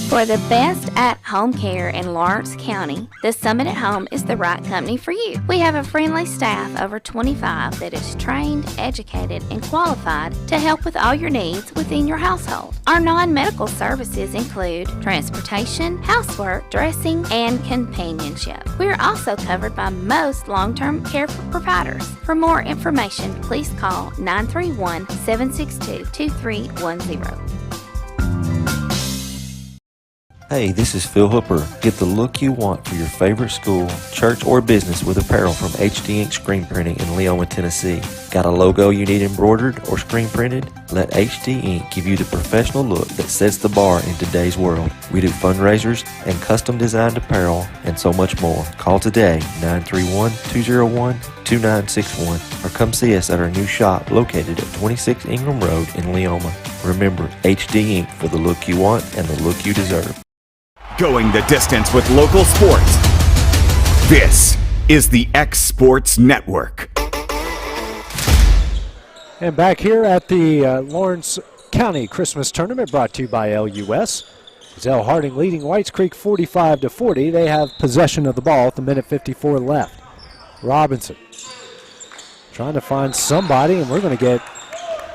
For the best at-home care in Lawrence County, the Summit at Home is the right company for you. We have a friendly staff over 25 that is trained, educated, and qualified to help with all your needs within your household. Our non-medical services include transportation, housework, dressing, and companionship. We are also covered by most long-term care providers. For more information, please call 931-762-2310. Hey, this is Phil Hooper. Get the look you want for your favorite school, church, or business with apparel from HD Ink Screen Printing in Leoma, Tennessee. Got a logo you need embroidered or screen printed? Let HD Ink give you the professional look that sets the bar in today's world. We do fundraisers and custom designed apparel and so much more. Call today, 931-201-2961, or come see us at our new shop located at 26 Ingram Road in Leoma. Remember, HD Ink for the look you want and the look you deserve. Going the distance with local sports. This is the X Sports Network. And back here at the Lawrence County Christmas Tournament, brought to you by LUS. Ezell Harding leading Whites Creek 45-40. They have possession of the ball with 1:54 left. Robinson trying to find somebody, and we're going to get,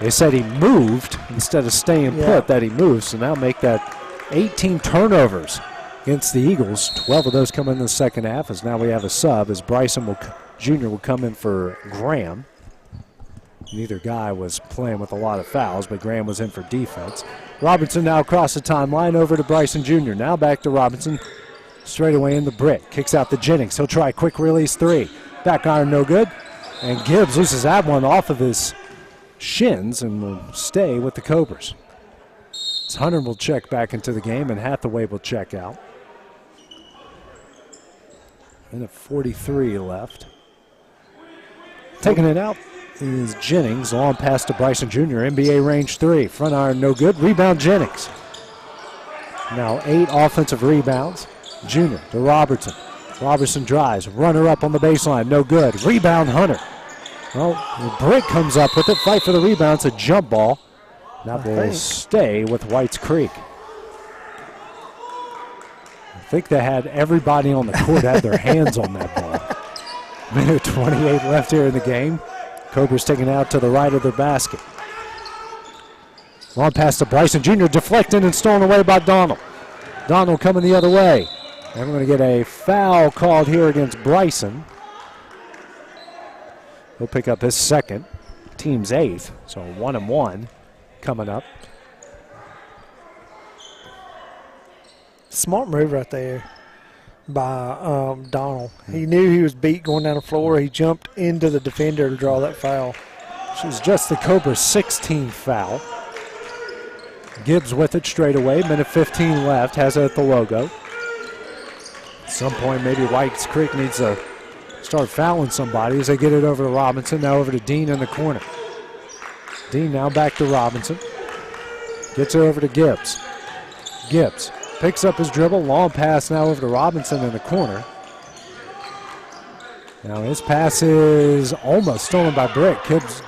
they said he moved instead of staying put, that he moved. So now make that 18 turnovers against the Eagles. 12 of those come in the second half, as now we have a sub as Bryson Jr. will come in for Graham. Neither guy was playing with a lot of fouls, but Graham was in for defense. Robinson now across the timeline over to Bryson Jr. Now back to Robinson. Straight away in the brick. Kicks out to Jennings. He'll try a quick release three. Back iron no good. And Gibbs loses that one off of his shins and will stay with the Cobras. Hunter will check back into the game, and Hathaway will check out. And 43 left. Taking it out is Jennings. Long pass to Bryson Jr. NBA range three. Front iron no good. Rebound Jennings. Now 8 offensive rebounds. Jr. to Robertson. Robertson drives. Runner up on the baseline. No good. Rebound Hunter. Well, the brick comes up with it. Fight for the rebound. It's a jump ball. That will stay with Whites Creek. I think they had everybody on the court had their hands on that ball. Minute 28 left here in the game. Cobras taking it out to the right of their basket. Long pass to Bryson Jr. deflected and stolen away by Donald. Donald coming the other way. And we're going to get a foul called here against Bryson. He'll pick up his second. Team's 8th, so 1-1 coming up. Smart move right there by Donald. He knew he was beat going down the floor. He jumped into the defender to draw that foul. This is just the Cobras' 16th foul. Gibbs with it straight away. Minute 15 left. Has it at the logo. At some point, maybe Whites Creek needs to start fouling somebody as they get it over to Robinson. Now over to Dean in the corner. Dean now back to Robinson. Gets it over to Gibbs. Gibbs picks up his dribble. Long pass now over to Robinson in the corner. Now his pass is almost stolen by Brick.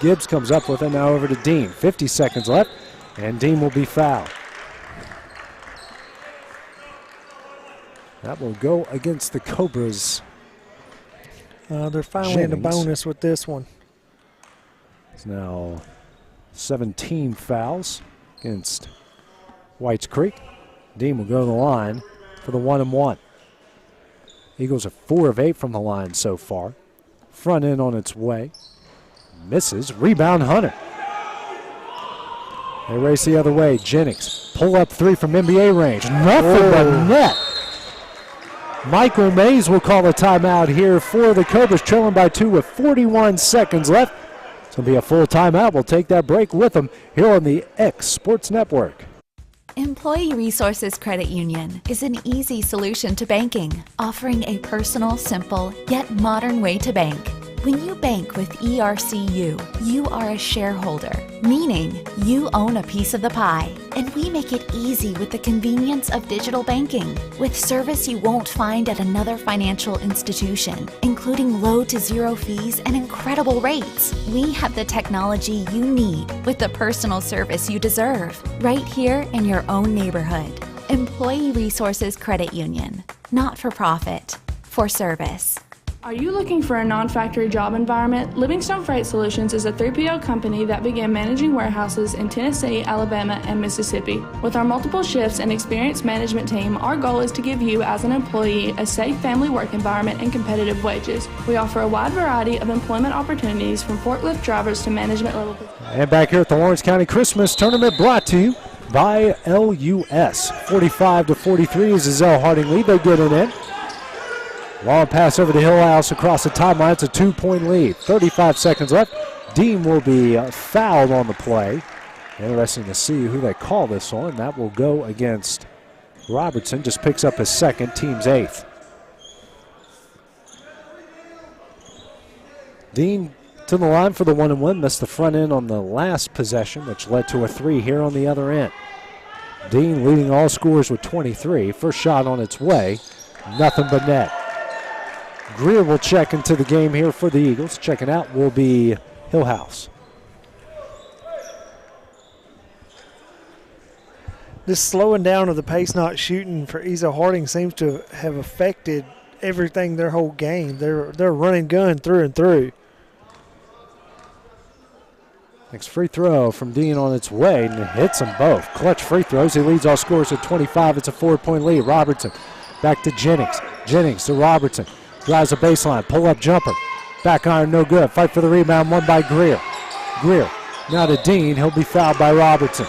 Gibbs comes up with it now over to Dean. 50 seconds left, and Dean will be fouled. That will go against the Cobras. They're finally in the bonus with this one. It's now 17 fouls against Whites Creek. Dean will go to the line for the 1-1. Eagles are 4 of 8 from the line so far. Front end on its way. Misses. Rebound Hunter. They race the other way. Jennings. Pull up three from NBA range. Nothing but net. Michael Mays will call a timeout here for the Cobras, trailing by 2 with 41 seconds left. It's going to be a full timeout. We'll take that break with them here on the X Sports Network. Employee Resources Credit Union is an easy solution to banking, offering a personal, simple, yet modern way to bank. When you bank with ERCU, you are a shareholder, meaning you own a piece of the pie, and we make it easy with the convenience of digital banking, with service you won't find at another financial institution, including low to zero fees and incredible rates. We have the technology you need with the personal service you deserve, right here in your own neighborhood. Employee Resources Credit Union, not for profit, for service. Are you looking for a non-factory job environment? Livingstone Freight Solutions is a 3PL company that began managing warehouses in Tennessee, Alabama, and Mississippi. With our multiple shifts and experienced management team, our goal is to give you, as an employee, a safe family work environment and competitive wages. We offer a wide variety of employment opportunities from forklift drivers to management level positions. And back here at the Lawrence County Christmas Tournament, brought to you by LUS. 45-43 is Ezell Harding lead. They get it in. Long pass over to Hillhouse across the timeline. It's a 2-point lead. 35 seconds left. Dean will be fouled on the play. Interesting to see who they call this on. That will go against Robertson. Just picks up his second, team's 8th. Dean to the line for the 1-and-1. Missed the front end on the last possession, which led to a 3 here on the other end. Dean leading all scorers with 23. First shot on its way. Nothing but net. Greer will check into the game here for the Eagles. Checking out will be Hillhouse. This slowing down of the pace not shooting for Ezell Harding seems to have affected everything their whole game. They're running gun through and through. Next free throw from Dean on its way, and it hits them both. Clutch free throws. He leads all scorers with 25. It's a 4-point lead. Robertson back to Jennings. Jennings to Robertson. Drives a baseline, pull-up jumper. Back iron, no good. Fight for the rebound, won by Greer. Greer now to Dean. He'll be fouled by Robertson.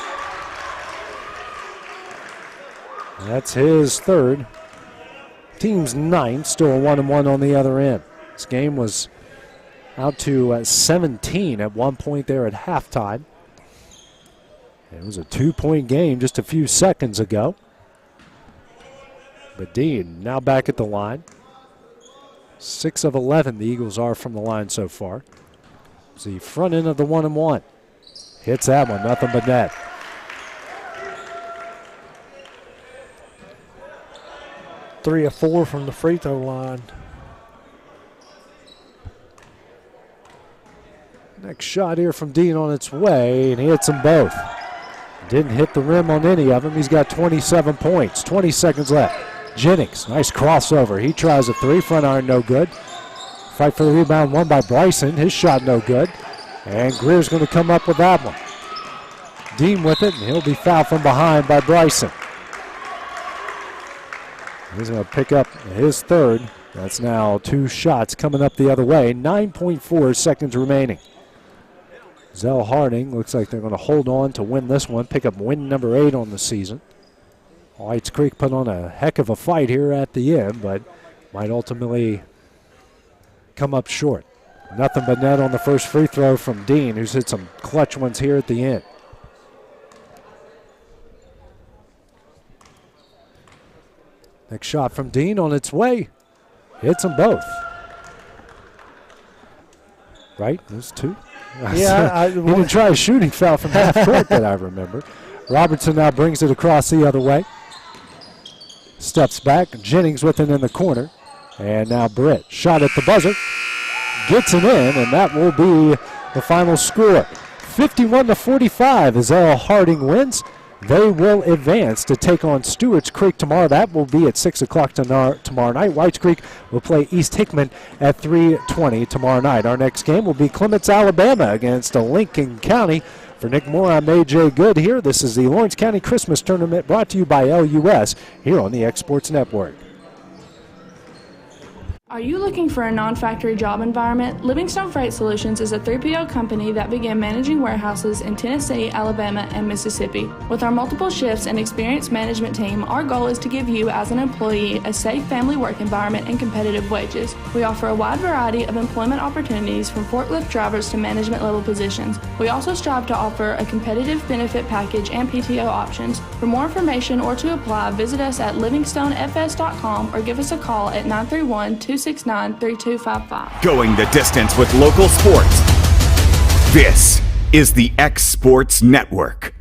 That's his third. Team's 9th, still a 1-and-1 on the other end. This game was out to 17 at one point there at halftime. It was a 2-point game just a few seconds ago. But Dean now back at the line. 6 of 11 the Eagles are from the line so far. It's the front end of the 1-and-1. Hits that one, nothing but net. Three of 4 from the free throw line. Next shot here from Dean on its way, and he hits them both. Didn't hit the rim on any of them. He's got 27 points, 20 seconds left. Jennings, nice crossover. He tries a 3, front iron, no good. Fight for the rebound, won by Bryson. His shot, no good. And Greer's going to come up with that one. Dean with it, and he'll be fouled from behind by Bryson. He's going to pick up his third. That's now 2 shots coming up the other way. 9.4 seconds remaining. Ezell Harding looks like they're going to hold on to win this one, pick up win number 8 on the season. Whites Creek put on a heck of a fight here at the end, but might ultimately come up short. Nothing but net on the first free throw from Dean, who's hit some clutch ones here at the end. Next shot from Dean on its way. Hits them both. Right? Those 2? Yeah. He didn't try a shooting foul from half court that I remember. Robertson now brings it across the other way. Steps back. Jennings with it in the corner. And now Britt. Shot at the buzzer. Gets it in, and that will be the final score. 51-45. Ezell Harding wins. They will advance to take on Stewart's Creek tomorrow. That will be at 6 o'clock tomorrow night. Whites Creek will play East Hickman at 3:20 tomorrow night. Our next game will be Clements, Alabama against Lincoln County. For Nick Moore, I'm A.J. Good here. This is the Lawrence County Christmas Tournament brought to you by LUS here on the Exports Network. Are you looking for a non-factory job environment? Livingstone Freight Solutions is a 3PL company that began managing warehouses in Tennessee, Alabama, and Mississippi. With our multiple shifts and experienced management team, our goal is to give you, as an employee, a safe family work environment and competitive wages. We offer a wide variety of employment opportunities from forklift drivers to management level positions. We also strive to offer a competitive benefit package and PTO options. For more information or to apply, visit us at livingstonefs.com or give us a call at 931-269-3255. Going the distance with local sports. This is the X Sports Network.